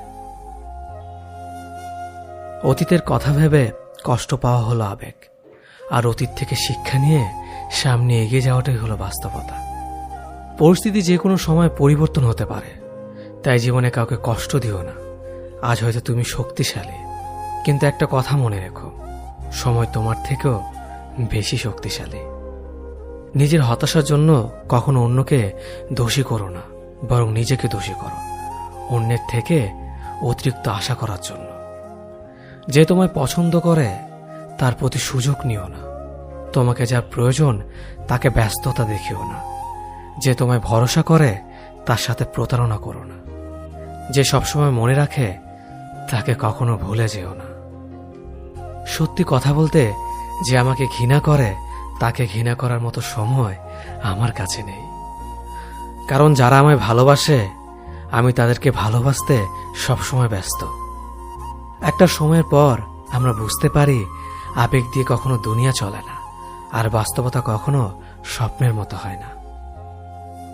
Speaker 1: অতীতের কথা ভেবে কষ্ট পাওয়া হলো আবেগ, আর অতীত থেকে শিক্ষা নিয়ে সামনে এগিয়ে যাওয়াটাই হলো বাস্তবতা। পরিস্থিতি যে কোনো সময় পরিবর্তন হতে পারে, তাই জীবনে কাউকে কষ্ট দিও না। আজ হয়তো তুমি শক্তিশালী, কিন্তু একটা কথা মনে রেখো, সময় তোমার থেকেও বেশি শক্তিশালী। নিজের হতাশার জন্য কখনো অন্যকে দোষী করো না, বরং নিজেকে দোষী করো অন্যের থেকে অতিরিক্ত আশা করার জন্য। যে তোমায় পছন্দ করে তার প্রতি সুযোগ নিও না। তোমাকে যার প্রয়োজন তাকে ব্যস্ততা দেখিও না। যে তোমায় ভরসা করে তার সাথে প্রতারণা করো না। যে সবসময় মনে রাখে তাকে কখনো ভুলে যেও না। সত্যি কথা বলতে, যে আমাকে ঘৃণা করে তাকে ঘৃণা করার মতো সময় আমার কাছে নেই, কারণ যারা আমায় ভালোবাসে আমি তাদেরকে ভালোবাসতে সবসময় ব্যস্ত। একটা সময়ের পর আমরা বুঝতে পারি আবেগ দিয়ে কখনো দুনিয়া চলে না, আর বাস্তবতা কখনো স্বপ্নের মতো হয় না।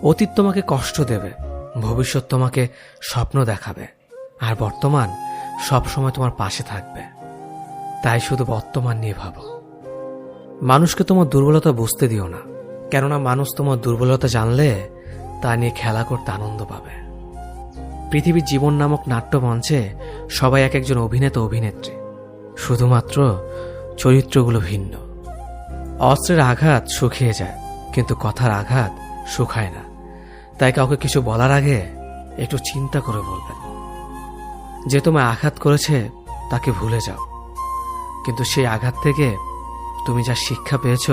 Speaker 1: অতীত তোমাকে কষ্ট দেবে, ভবিষ্যৎ তোমাকে স্বপ্ন দেখাবে, আর বর্তমান সবসময় তোমার পাশে থাকবে। তাই শুধু বর্তমান নিয়ে ভাবো। মানুষকে তোমার দুর্বলতা বুঝতে দিও না, কেননা মানুষ তোমার দুর্বলতা জানলে তা নিয়ে খেলা করতে আনন্দ পাবে। পৃথিবীর জীবন নামক নাট্যমঞ্চে সবাই এক একজন অভিনেতা অভিনেত্রী, শুধুমাত্র চরিত্রগুলো ভিন্ন। অস্ত্রের আঘাত শুকিয়ে যায়, কিন্তু কথার আঘাত শুকায় না। তাই কাউকে কিছু বলার আগে একটু চিন্তা করে বলবেন। যে তোমায় আঘাত করেছে তাকে ভুলে যাও, কিন্তু সেই আঘাত থেকে তুমি যা শিক্ষা পেয়েছ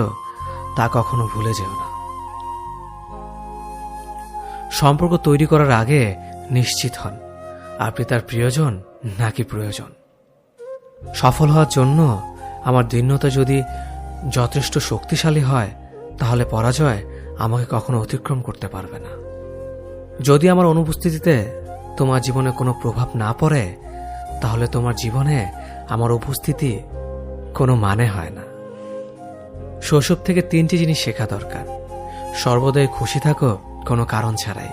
Speaker 1: তা কখনো ভুলে যেও না। সম্পর্ক তৈরি করার আগে নিশ্চিত হন আপনি তার প্রিয়জন নাকি প্রয়োজন। সফল হওয়ার জন্য আমার দীনতা যদি যথেষ্ট শক্তিশালী হয়, তাহলে পরাজয় আমাকে কখনো অতিক্রম করতে পারবে না। যদি আমার অনুপস্থিতিতে তোমার জীবনে কোনো প্রভাব না পড়ে, তাহলে তোমার জীবনে আমার উপস্থিতি কোনো মানে হয় না। শৈশব থেকে 3টি জিনিস শেখা দরকার: সর্বদাই খুশি থাকো কোনো কারণ ছাড়াই,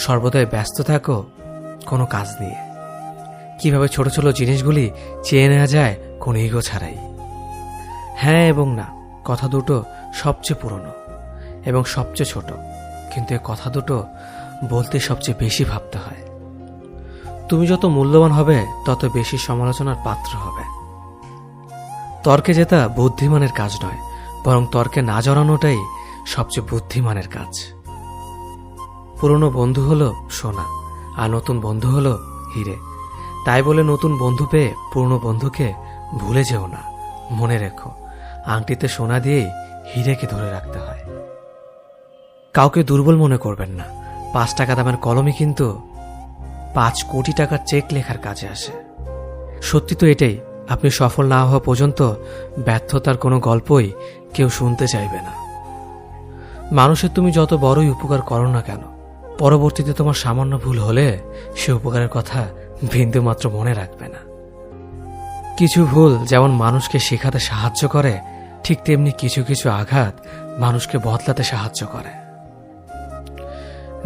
Speaker 1: সর্বদাই ব্যস্ত থাকো কোনো কাজ নিয়ে, কিভাবে ছোট ছোট জিনিসগুলি চেয়ে নেওয়া যায় কোনো ইগো ছাড়াই। হ্যাঁ এবং না কথা দুটো সবচেয়ে পুরনো এবং সবচেয়ে ছোট, কিন্তু এই কথা দুটো বলতে সবচেয়ে বেশি ভাবতে হয়। তুমি যত মূল্যবান হবে তত বেশি সমালোচনার পাত্র হবে। তর্কে জেতা বুদ্ধিমানের কাজ নয়, বরং তর্কে না জড়ানোটাই সবচেয়ে বুদ্ধিমানের কাজ। পুরনো বন্ধু হলো সোনা, আর নতুন বন্ধু হলো হিরে। তাই বলে নতুন বন্ধু পেয়ে পুরনো বন্ধুকে ভুলে যেও না। মনে রেখো, আংটিতে সোনা দিয়েই হিরেকে ধরে রাখতে হয়। কাউকে দুর্বল মনে করবেন না। 5 টাকা দামের কলমই কিন্তু 5 কোটি টাকার চেক লেখার কাজে আসে। সত্যি তো এটাই, আপনি সফল না হওয়া পর্যন্ত ব্যর্থতার কোনো গল্পই কেউ শুনতে চাইবে না। মানুষের তুমি যত বড়ই উপকার করো না কেন, পরবর্তীতে তোমার সামান্য ভুল হলে সে উপকারের কথা বিন্দুমাত্র মনে রাখবে না। কিছু ভুল যেমন মানুষকে শেখাতে সাহায্য করে, ঠিক তেমনি কিছু কিছু আঘাত মানুষকে বদলাতে সাহায্য করে।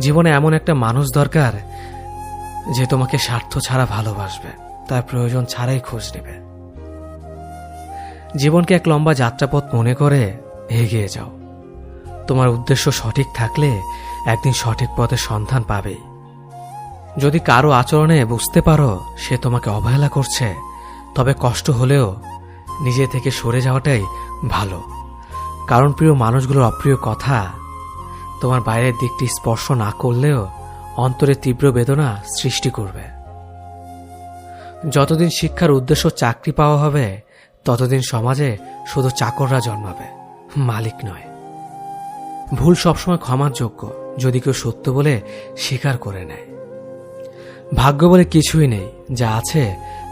Speaker 1: জীবনে এমন একটা মানুষ দরকার যে তোমাকে স্বার্থ ছাড়া ভালোবাসবে, তার প্রয়োজন ছাড়াই খোঁজ নেবে। জীবনকে এক লম্বা যাত্রাপথ মনে করে এগিয়ে যাও। তোমার উদ্দেশ্য সঠিক থাকলে একদিন সঠিক পথের সন্ধান পাবেই। যদি কারো আচরণে বুঝতে পারো সে তোমাকে অবহেলা করছে, তবে কষ্ট হলেও নিজে থেকে সরে যাওয়াটাই ভালো। কারণ প্রিয় মানুষগুলোর অপ্রিয় কথা তোমার বাইরের দিকটি স্পর্শ না করলেও অন্তরে তীব্র বেদনা সৃষ্টি করবে। যতদিন শিক্ষার উদ্দেশ্য চাকরি পাওয়া হবে, ততদিন সমাজে শুধু চাকররা জন্মাবে, মালিক নয়। ভুল সবসময় ক্ষমার যোগ্য যদি কেউ সত্য বলে স্বীকার করে নেয়। ভাগ্য বলে কিছুই নেই, যা আছে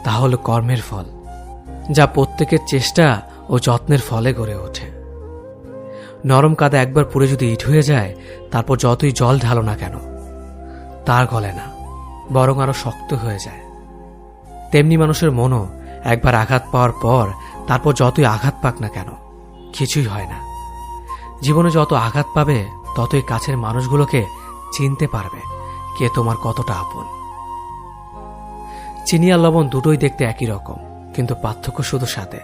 Speaker 1: তা হল কর্মের ফল, যা প্রত্যেকের চেষ্টা ও যত্নের ফলে গড়ে ওঠে। নরম কাদা একবার পুড়ে যদি ইট হয়ে যায়, তারপর যতই জল ঢালো না কেন তার গলে না, বরং আরো শক্ত হয়ে যায়। তেমনি মানুষের মনও একবার আঘাত পাওয়ার পর তারপর যতই আঘাত পাক না কেন কিছুই হয় না। জীবনে যত আঘাত পাবে ততই কাছের মানুষগুলোকে চিনতে পারবে কে তোমার কতটা আপন। চিনি আর লবণ দুটোই দেখতে একই রকম, কিন্তু পার্থক্য শুধু স্বাদে।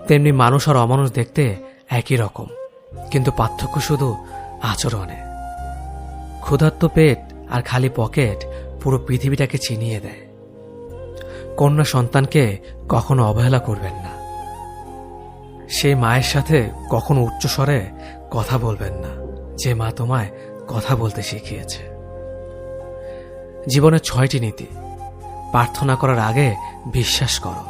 Speaker 1: তেমনি মানুষ আর অমানুষ দেখতে একই রকম, কিন্তু পার্থক্য শুধু আচরণে। ক্ষুধার্ত পেট আর খালি পকেট পুরো পৃথিবীটাকে চিনিয়ে দেয়। কন্যা সন্তানকে কখনো অবহেলা করবেন না। সেই মায়ের সাথে কখনো উচ্চস্বরে কথা বলবেন না যে মা তোমায় কথা বলতে শিখিয়েছে। জীবনের 6টি নীতি: প্রার্থনা করার আগে বিশ্বাস করো,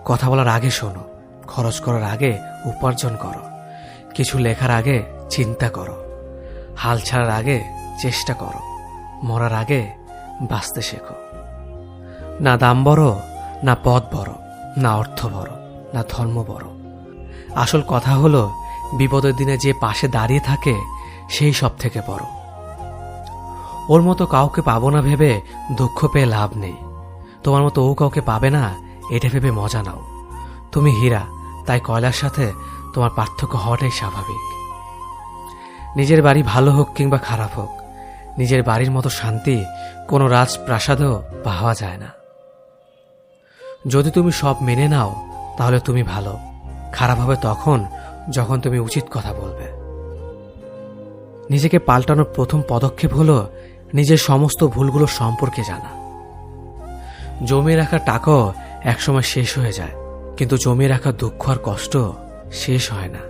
Speaker 1: কথা বলার আগে শোনো, খরচ করার আগে উপার্জন করো, কিছু লেখার আগে চিন্তা করো, হাল ছাড়ার আগে চেষ্টা করো, মরার আগে বাঁচতে শেখো। না দাম বড়, না পদ বড়, না অর্থ বড়, না ধর্ম বড়। আসল কথা হলো বিপদের দিনে যে পাশে দাঁড়িয়ে থাকে সেই সব থেকে বড়। ওর মতো কাউকে পাবো না ভেবে দুঃখ পেয়ে লাভ নেই। তোমার মতো ও কাউকে পাবে না এটা ভেবে মজা নাও। তুমি হীরা, তাই কয়লার সাথে তোমার পার্থক্য হওয়াটাই স্বাভাবিক। নিজের বাড়ি ভালো হোক কিংবা খারাপ হোক, নিজের বাড়ির মতো শান্তি কোনো রাজপ্রাসাদেও পাওয়া যায় না। যদি তুমি সব মেনে নাও তাহলে তুমি ভালো। খারাপ হবে তখন যখন তুমি উচিত কথা বলবে। নিজেকে পাল্টানোর প্রথম পদক্ষেপ হলো নিজের সমস্ত ভুলগুলো সম্পর্কে জানা। জমিয়ে রাখা টাকাও একসময় শেষ হয়ে যায়, কিন্তু জমিয়ে রাখা দুঃখ আর কষ্ট শেষ হয় না।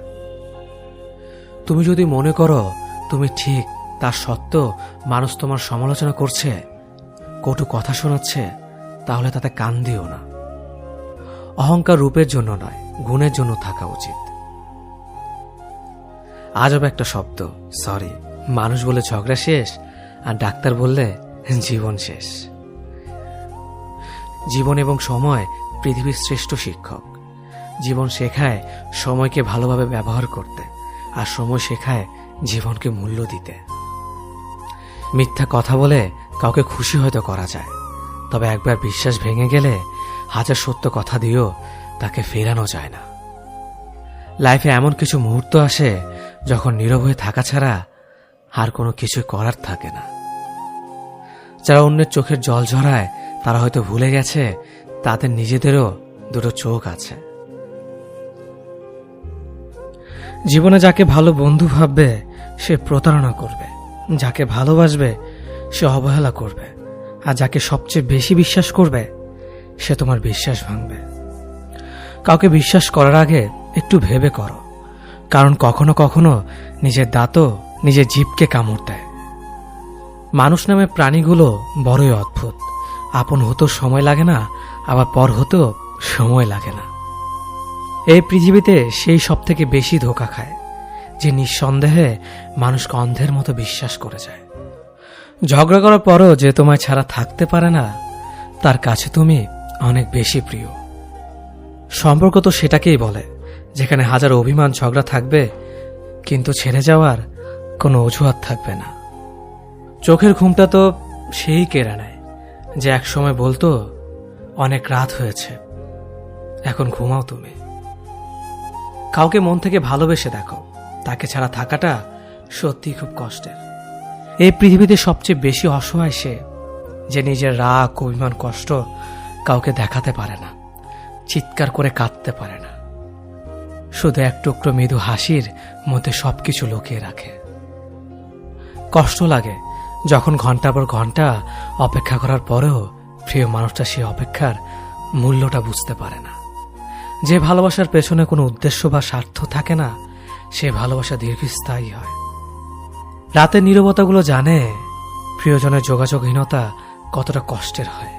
Speaker 1: তুমি যদি মনে করো তুমি ঠিক, তার সত্ত্বেও মানুষ তোমার সমালোচনা করছে, কটু কথা শোনাচ্ছে, তাহলে তাতে কান দিও না। অহংকার রূপের জন্য নয়, গুণের জন্য থাকা উচিত। আজব একটা শব্দ সরি। মানুষ বলে ঝগড়া শেষ, আর ডাক্তার বললে জীবন শেষ। জীবন এবং সময় পৃথিবীর শ্রেষ্ঠ শিক্ষক। জীবন শেখায় সময়কে ভালোভাবে ব্যবহার করতে, আর সময় শেখায় জীবনকে মূল্য দিতে। মিথ্যা কথা বলে কাউকে খুশি হয়তো করা যায়, তবে একবার বিশ্বাস ভেঙে গেলে হাজার সত্য কথা দিয়েও তাকে ফেরানো যায় না। লাইফে এমন কিছু মুহূর্ত আসে যখন নীরব হয়ে থাকা ছাড়া আর কোনো কিছু করার থাকে না। যারা অন্যের চোখের জল ঝরায় তারা হয়তো ভুলে গেছে তাদের নিজেদেরও দুটো চোখ আছে। জীবনে যাকে ভালো বন্ধু ভাববে সে প্রতারণা করবে, যাকে ভালোবাসবে সে অবহেলা করবে, আর যাকে সবচেয়ে বেশি বিশ্বাস করবে সে তোমার বিশ্বাস ভাঙবে। কাউকে বিশ্বাস করার আগে একটু ভেবে করো, কারণ কখনো কখনো নিজের দাঁতও নিজের জিভকে কামড় দেয়। মানুষ নামে প্রাণীগুলো বড়ই অদ্ভুত। আপন হতেও সময় লাগে না, আবার পর হতেও সময় লাগে না। এই পৃথিবীতে সেই সব থেকে বেশি ধোঁকা খায় যে নিঃসন্দেহে মানুষকে অন্ধের মতো বিশ্বাস করে যায়। ঝগড়া করার পরও যে তোমায় ছাড়া থাকতে পারে না, তার কাছে তুমি অনেক বেশি প্রিয়। সম্পর্ক তো সেটাকেই বলে যেখানে হাজার অভিমান ঝগড়া থাকবে, কিন্তু ছেড়ে যাওয়ার কোনো অজুহাত থাকবে না। চোখের ঘুমটা তো সেই কেড়ে নেয় যে এক সময় বলতো অনেক রাত হয়েছে, এখন ঘুমাও তুমি। কাউকে মন থেকে ভালোবেসে দেখো, তাকে ছাড়া থাকাটা সত্যি খুব কষ্টের। এই পৃথিবীতে সবচেয়ে বেশি অসহায় সে যে নিজের রাগ, অভিমান, কষ্ট কাউকে দেখাতে পারে না, চিৎকার করে কাঁদতে পারে না, শুধু এক টুকরো মৃদু হাসির মধ্যে সবকিছু লুকিয়ে রাখে। কষ্ট লাগে যখন ঘন্টা পর ঘন্টা অপেক্ষা করার পরেও প্রিয় মানুষটা সেই অপেক্ষার মূল্যটা বুঝতে পারে না। যে ভালোবাসার পেছনে কোনো উদ্দেশ্য বা স্বার্থ থাকে না, সে ভালোবাসা দীর্ঘস্থায়ী হয়। রাতের নীরবতাগুলো জানে প্রিয়জনের যোগাযোগহীনতা কতটা কষ্টের হয়।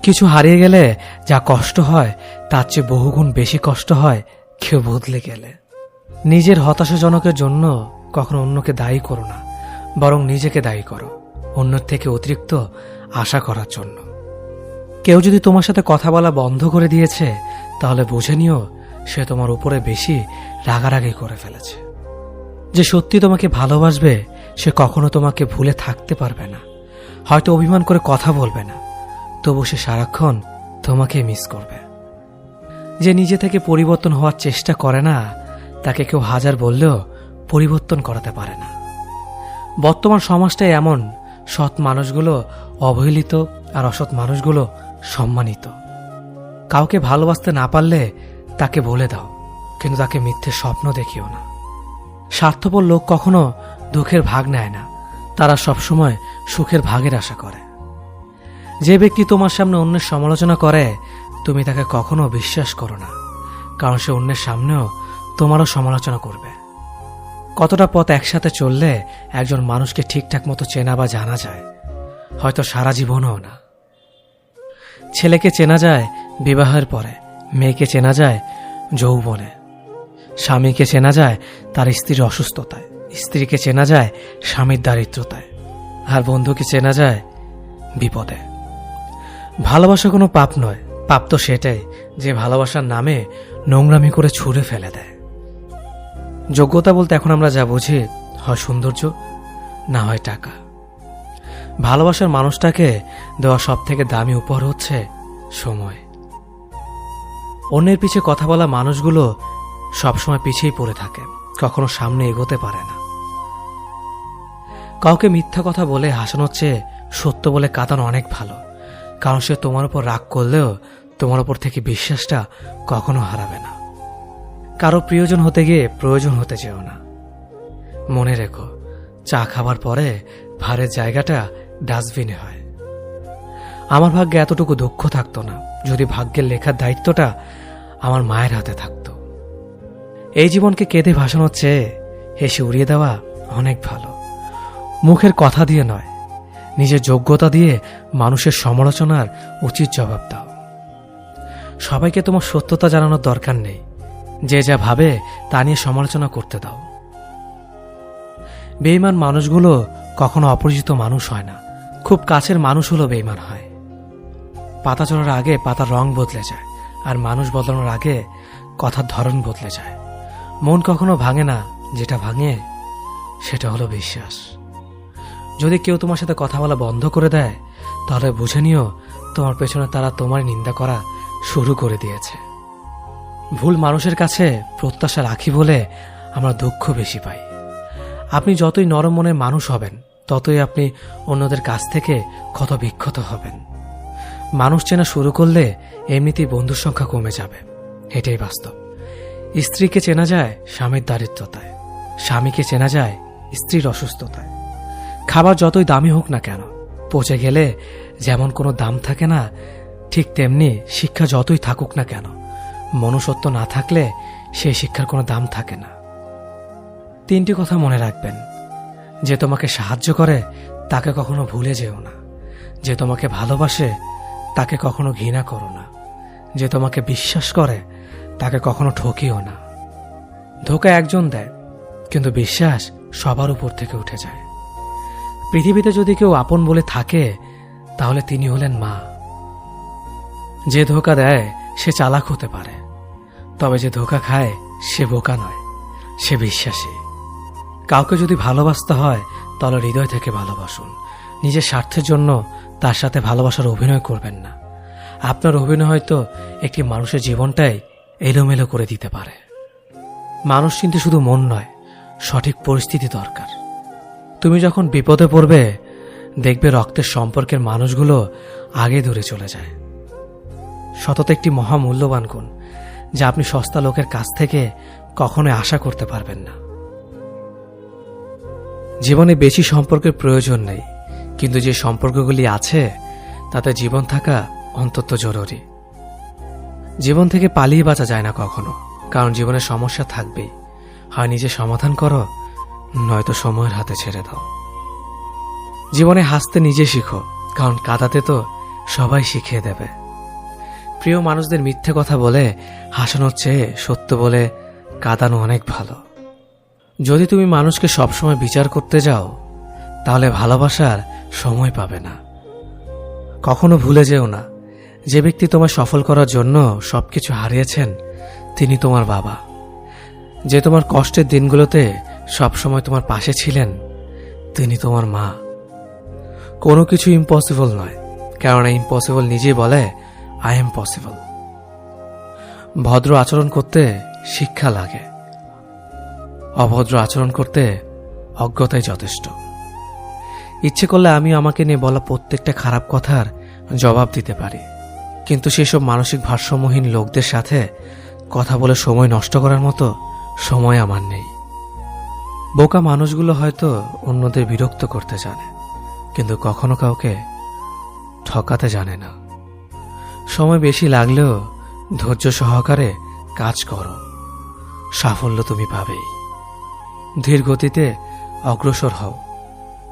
Speaker 1: কিছু হারিয়ে গেলে যা কষ্ট হয় তার চেয়ে বহুগুণ বেশি কষ্ট হয় কেউ বদলে গেলে। নিজের হতাশাজনকের জন্য কখনো অন্যকে দায়ী করো না, বরং নিজেকে দায়ী করো অন্যের থেকে অতিরিক্ত আশা করার জন্য। কেউ যদি তোমার সাথে কথা বলা বন্ধ করে দিয়েছে, তাহলে বুঝে নিও সে তোমার উপরে বেশি রাগারাগি করে ফেলেছে। যে সত্যি তোমাকে ভালোবাসবে সে কখনো তোমাকে ভুলে থাকতে পারবে না। হয়তো অভিমান করে কথা বলবে না, তবু সে সারাক্ষণ তোমাকে মিস করবে। যে নিজে থেকে পরিবর্তন হওয়ার চেষ্টা করে না, তাকে কেউ হাজার বললেও পরিবর্তন করাতে পারে না। বর্তমান সমাজটাই এমন, সৎ মানুষগুলো অবহেলিত আর অসৎ মানুষগুলো সম্মানিত। কাউকে ভালোবাসতে না পারলে তাকে বলে দাও, কিন্তু তাকে মিথ্যে স্বপ্ন দেখিও না। স্বার্থপর লোক কখনো দুঃখের ভাগ নেয় না, তারা সবসময় সুখের ভাগের আশা করে। যে ব্যক্তি তোমার সামনে অন্যের সমালোচনা করে, তুমি তাকে কখনো বিশ্বাস করো না, কারণ সে অন্যের সামনেও তোমারও সমালোচনা করবে। কতটা পথ একসাথে চললে একজন মানুষকে ঠিকঠাক মতো চেনা বা জানা যায়, হয়তো সারা জীবনও না। ছেলেকে চেনা যায় বিবাহের পরে, মেয়েকে চেনা যায় যৌবনে, স্বামীকে চেনা যায় তার স্ত্রীর অসুস্থতায়, স্ত্রীকে চেনা যায় স্বামীর দারিদ্রতায়, আর বন্ধুকে চেনা যায় বিপদে। ভালোবাসা কোনো পাপ নয়, পাপ তো সেটাই যে ভালোবাসার নামে নোংরামি করে ছুঁড়ে ফেলে দেয়। যোগ্যতা বলতে এখন আমরা যা বুঝি, হয় সৌন্দর্য, না হয় টাকা। ভালোবাসার মানুষটাকে দেওয়া সব থেকে দামি উপহার হচ্ছে সময়। অন্যের পিছে কথা বলা মানুষগুলো সবসময় পিছিয়েই পড়ে থাকে, কখনো সামনে এগোতে পারে না। কাউকে মিথ্যা কথা বলে হাসানোর চেয়ে সত্য বলে কাঁদানো অনেক ভালো, কারণ সে তোমার উপর রাগ করলেও তোমার উপর থেকে বিশ্বাসটা কখনো হারাবে না। কারো প্রিয়জন হতে গিয়ে প্রয়োজন হতে চেও না। মনে রেখো, চা খাবার পরে ভারের জায়গাটা ডাস্টবিনে হয়। আমার ভাগ্যে এতটুকু দুঃখ থাকতো না যদি ভাগ্যের লেখার দায়িত্বটা আমার মায়ের হাতে থাকতো। এই জীবনকে কেঁদে ভাসানোর চেয়ে হেসে উড়িয়ে দেওয়া অনেক ভালো। মুখের কথা দিয়ে নয়, নিজের যোগ্যতা দিয়ে মানুষের সমালোচনার উচিত জবাব দাও। সবাইকে তোমার সত্যতা জানানোর দরকার নেই। যে যা ভাবে তা নিয়ে সমালোচনা করতে দাও। বেঈমান মানুষগুলো কখনো অপরিচিত মানুষ হয় না, খুব কাছের মানুষ হলো বেঈমান হয়। পাতা চড়ার আগে পাতার রং বদলে যায়, আর মানুষ বদলানোর আগে কথার ধরন বদলে যায়। মন কখনো ভাঙে না, যেটা ভাঙে সেটা হলো বিশ্বাস। যদি কেউ তোমার সাথে কথা বলা বন্ধ করে দেয়, তাহলে বুঝে নিও তোমার পেছনে তারা তোমার নিন্দা করা শুরু করে দিয়েছে। ভুল মানুষের কাছে প্রত্যাশা রাখি বলে আমরা দুঃখ বেশি পাই। আপনি যতই নরম মনের মানুষ হবেন, ততই আপনি অন্যদের কাছ থেকে ক্ষত বিক্ষত হবেন। মানুষ চেনা শুরু করলে এমনিতেই বন্ধুর সংখ্যা কমে যাবে, এটাই বাস্তব। স্ত্রীকে চেনা যায় স্বামীর দারিদ্রতায়, স্বামীকে চেনা যায় স্ত্রীর অসুস্থতায়। খাবার যতই দামি হোক না কেন, পচে গেলে যেমন কোনো দাম থাকে না, ঠিক তেমনি শিক্ষা যতই থাকুক না কেন, মনুষ্যত্ব না থাকলে সেই শিক্ষার কোনো দাম থাকে না। 3টি কথা মনে রাখবেন। যে তোমাকে সাহায্য করে তাকে কখনো ভুলে যেও না। যে তোমাকে ভালোবাসে তাকে কখনো ঘৃণা করো না। যে তোমাকে বিশ্বাস করে তাকে কখনো ঠকিও না। ধোঁকা একজন দেয়, কিন্তু বিশ্বাস সবার উপর থেকে উঠে যায়। পৃথিবীতে যদি কেউ আপন বলে থাকে, তাহলে তিনি হলেন মা। যে ধোঁকা দেয় সে চালাক হতে পারে, তবে যে ধোঁকা খায় সে বোকা নয়, সে বিশ্বাসী। কাউকে যদি ভালোবাসতে হয়, তাহলে হৃদয় থেকে ভালোবাসুন। নিজের স্বার্থের জন্য তার সাথে ভালোবাসার অভিনয় করবেন না। আপনার অভিনয় হয়তো একটি মানুষের জীবনটাই এলোমেলো করে দিতে পারে। মানুষ চিনতে শুধু মন নয়, সঠিক পরিস্থিতি দরকার। তুমি যখন বিপদে পড়বে, দেখবে রক্তের সম্পর্কের মানুষগুলো আগে দূরে চলে যায়। সততা একটি মহামূল্যবান গুণ, যা আপনি সস্তা লোকের কাছ থেকে কখনোই আশা করতে পারবেন না। জীবনে বেশি সম্পর্কের প্রয়োজন নেই, কিন্তু যে সম্পর্কগুলি আছে তাতে জীবন থাকা অন্তত জরুরি। জীবন থেকে পালিয়ে বাঁচা যায় না কখনো, কারণ জীবনে সমস্যা থাকবেই। হয় নিজে সমাধান করো, নয়তো সময়ের হাতে ছেড়ে দাও। জীবনে হাসতে নিজে শিখো, কারণ কাঁদাতে তো সবাই শিখিয়ে দেবে। প্রিয় মানুষদের মিথ্যে কথা বলে হাসানোর চেয়ে সত্য বলে কাঁদানো অনেক ভালো। যদি তুমি মানুষকে সবসময় বিচার করতে যাও, তাহলে ভালোবাসার সময় পাবে না। কখনো ভুলে যেও না, যে ব্যক্তি তোমায় সফল করার জন্য সবকিছু হারিয়েছেন, তিনি তোমার বাবা। যে তোমার কষ্টের দিনগুলোতে সবসময় তোমার পাশে ছিলেন, তিনি তোমার মা। কোনো কিছু ইম্পসিবল নয়, কেননা ইম্পসিবল নিজেই বলে আই এম পসিবল। ভদ্র আচরণ করতে শিক্ষা লাগে, অভদ্র আচরণ করতে অজ্ঞতাই যথেষ্ট। ইচ্ছে করলে আমি আমাকে নিয়ে বলা প্রত্যেকটা খারাপ কথার জবাব দিতে পারি, কিন্তু সেসব মানসিক ভারসাম্যহীন লোকদের সাথে কথা বলে সময় নষ্ট করার মতো সময় আমার নেই। বোকা মানুষগুলো হয়তো অন্যদের বিরক্ত করতে জানে, কিন্তু কখনো কাউকে ঠকাতে জানে না। সময় বেশি লাগলেও ধৈর্য সহকারে কাজ করো, সাফল্য তুমি পাবেই। ধীর গতিতে অগ্রসর হও,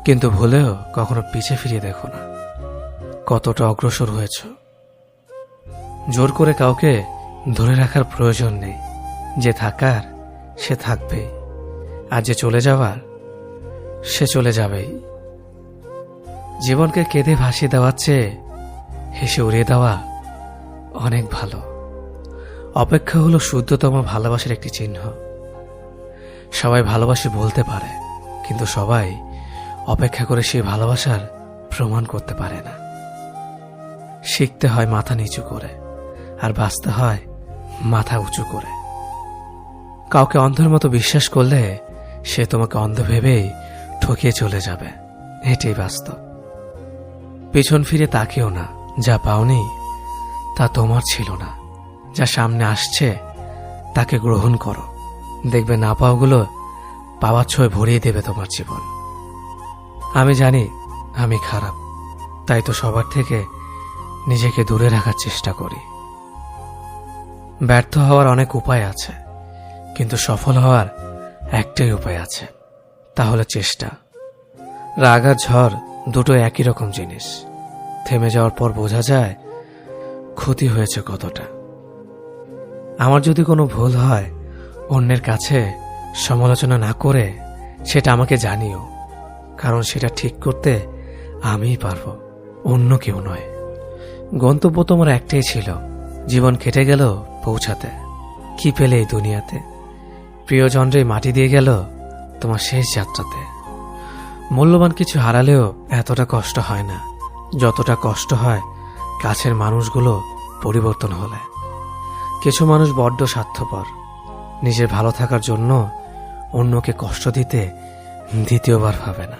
Speaker 1: কিন্তু ভুলেও কখনো পিছে ফিরিয়ে দেখো না কতটা অগ্রসর হয়েছ। জোর করে কাউকে ধরে রাখার প্রয়োজন নেই। যে থাকার সে থাকবেই, আর যে চলে যাওয়ার সে চলে যাবেই। জীবনকে কেঁদে ভাসিয়ে দেওয়ার চেয়ে হেসে উড়িয়ে দেওয়া অনেক ভালো। অপেক্ষা হলো শুদ্ধতম ভালোবাসার একটি চিহ্ন। সবাই ভালোবাসি বলতে পারে, কিন্তু সবাই অপেক্ষা করে সেই ভালোবাসার প্রমাণ করতে পারে না। শিখতে হয় মাথা নিচু করে, আর বাঁচতে হয় মাথা উঁচু করে। কাউকে অন্ধের মতো বিশ্বাস করলে সে তোমাকে অন্ধ ভেবেই ঠকিয়ে চলে যাবে, এটাই বাস্তব। পিছন ফিরে তাকিও না, যা পাওনি তা তোমার ছিল না। যা সামনে আসছে তাকে গ্রহণ করো, দেখবে না পাওয়াগুলো পাওয়ার ছোঁয় ভরিয়ে দেবে তোমার জীবন। আমি জানি আমি খারাপ, তাই তো সবার থেকে নিজেকে দূরে রাখার চেষ্টা করি। ব্যর্থ হওয়ার অনেক উপায় আছে, কিন্তু সফল হওয়ার একটাই উপায় আছে, তা হলো চেষ্টা। রাগ আর ঝড় দুটো একই রকম জিনিস। থেমে যাওয়ার পর বোঝা যায় ক্ষতি হয়েছে কতটা। আমার যদি কোনো ভুল হয় অন্যের কাছে সমালোচনা না করে সেটা আমাকে জানিও, কারণ সেটা ঠিক করতে আমিই পারবো, অন্য কেউ নয়। গন্তব্য তোমার একটাই ছিল, জীবন কেটে গেল পৌঁছাতে। কি পেলে এই দুনিয়াতে? প্রিয়জনরে মাটি দিয়ে গেল তোমার শেষ যাত্রাতে। মূল্যবান কিছু হারালেও এতটা কষ্ট হয় না যতটা কষ্ট হয় কাছের মানুষগুলো পরিবর্তন হলে। কিছু মানুষ বড্ড স্বার্থপর, নিজের ভালো থাকার জন্য অন্যকে কষ্ট দিতে দ্বিতীয়বার ভাবে না।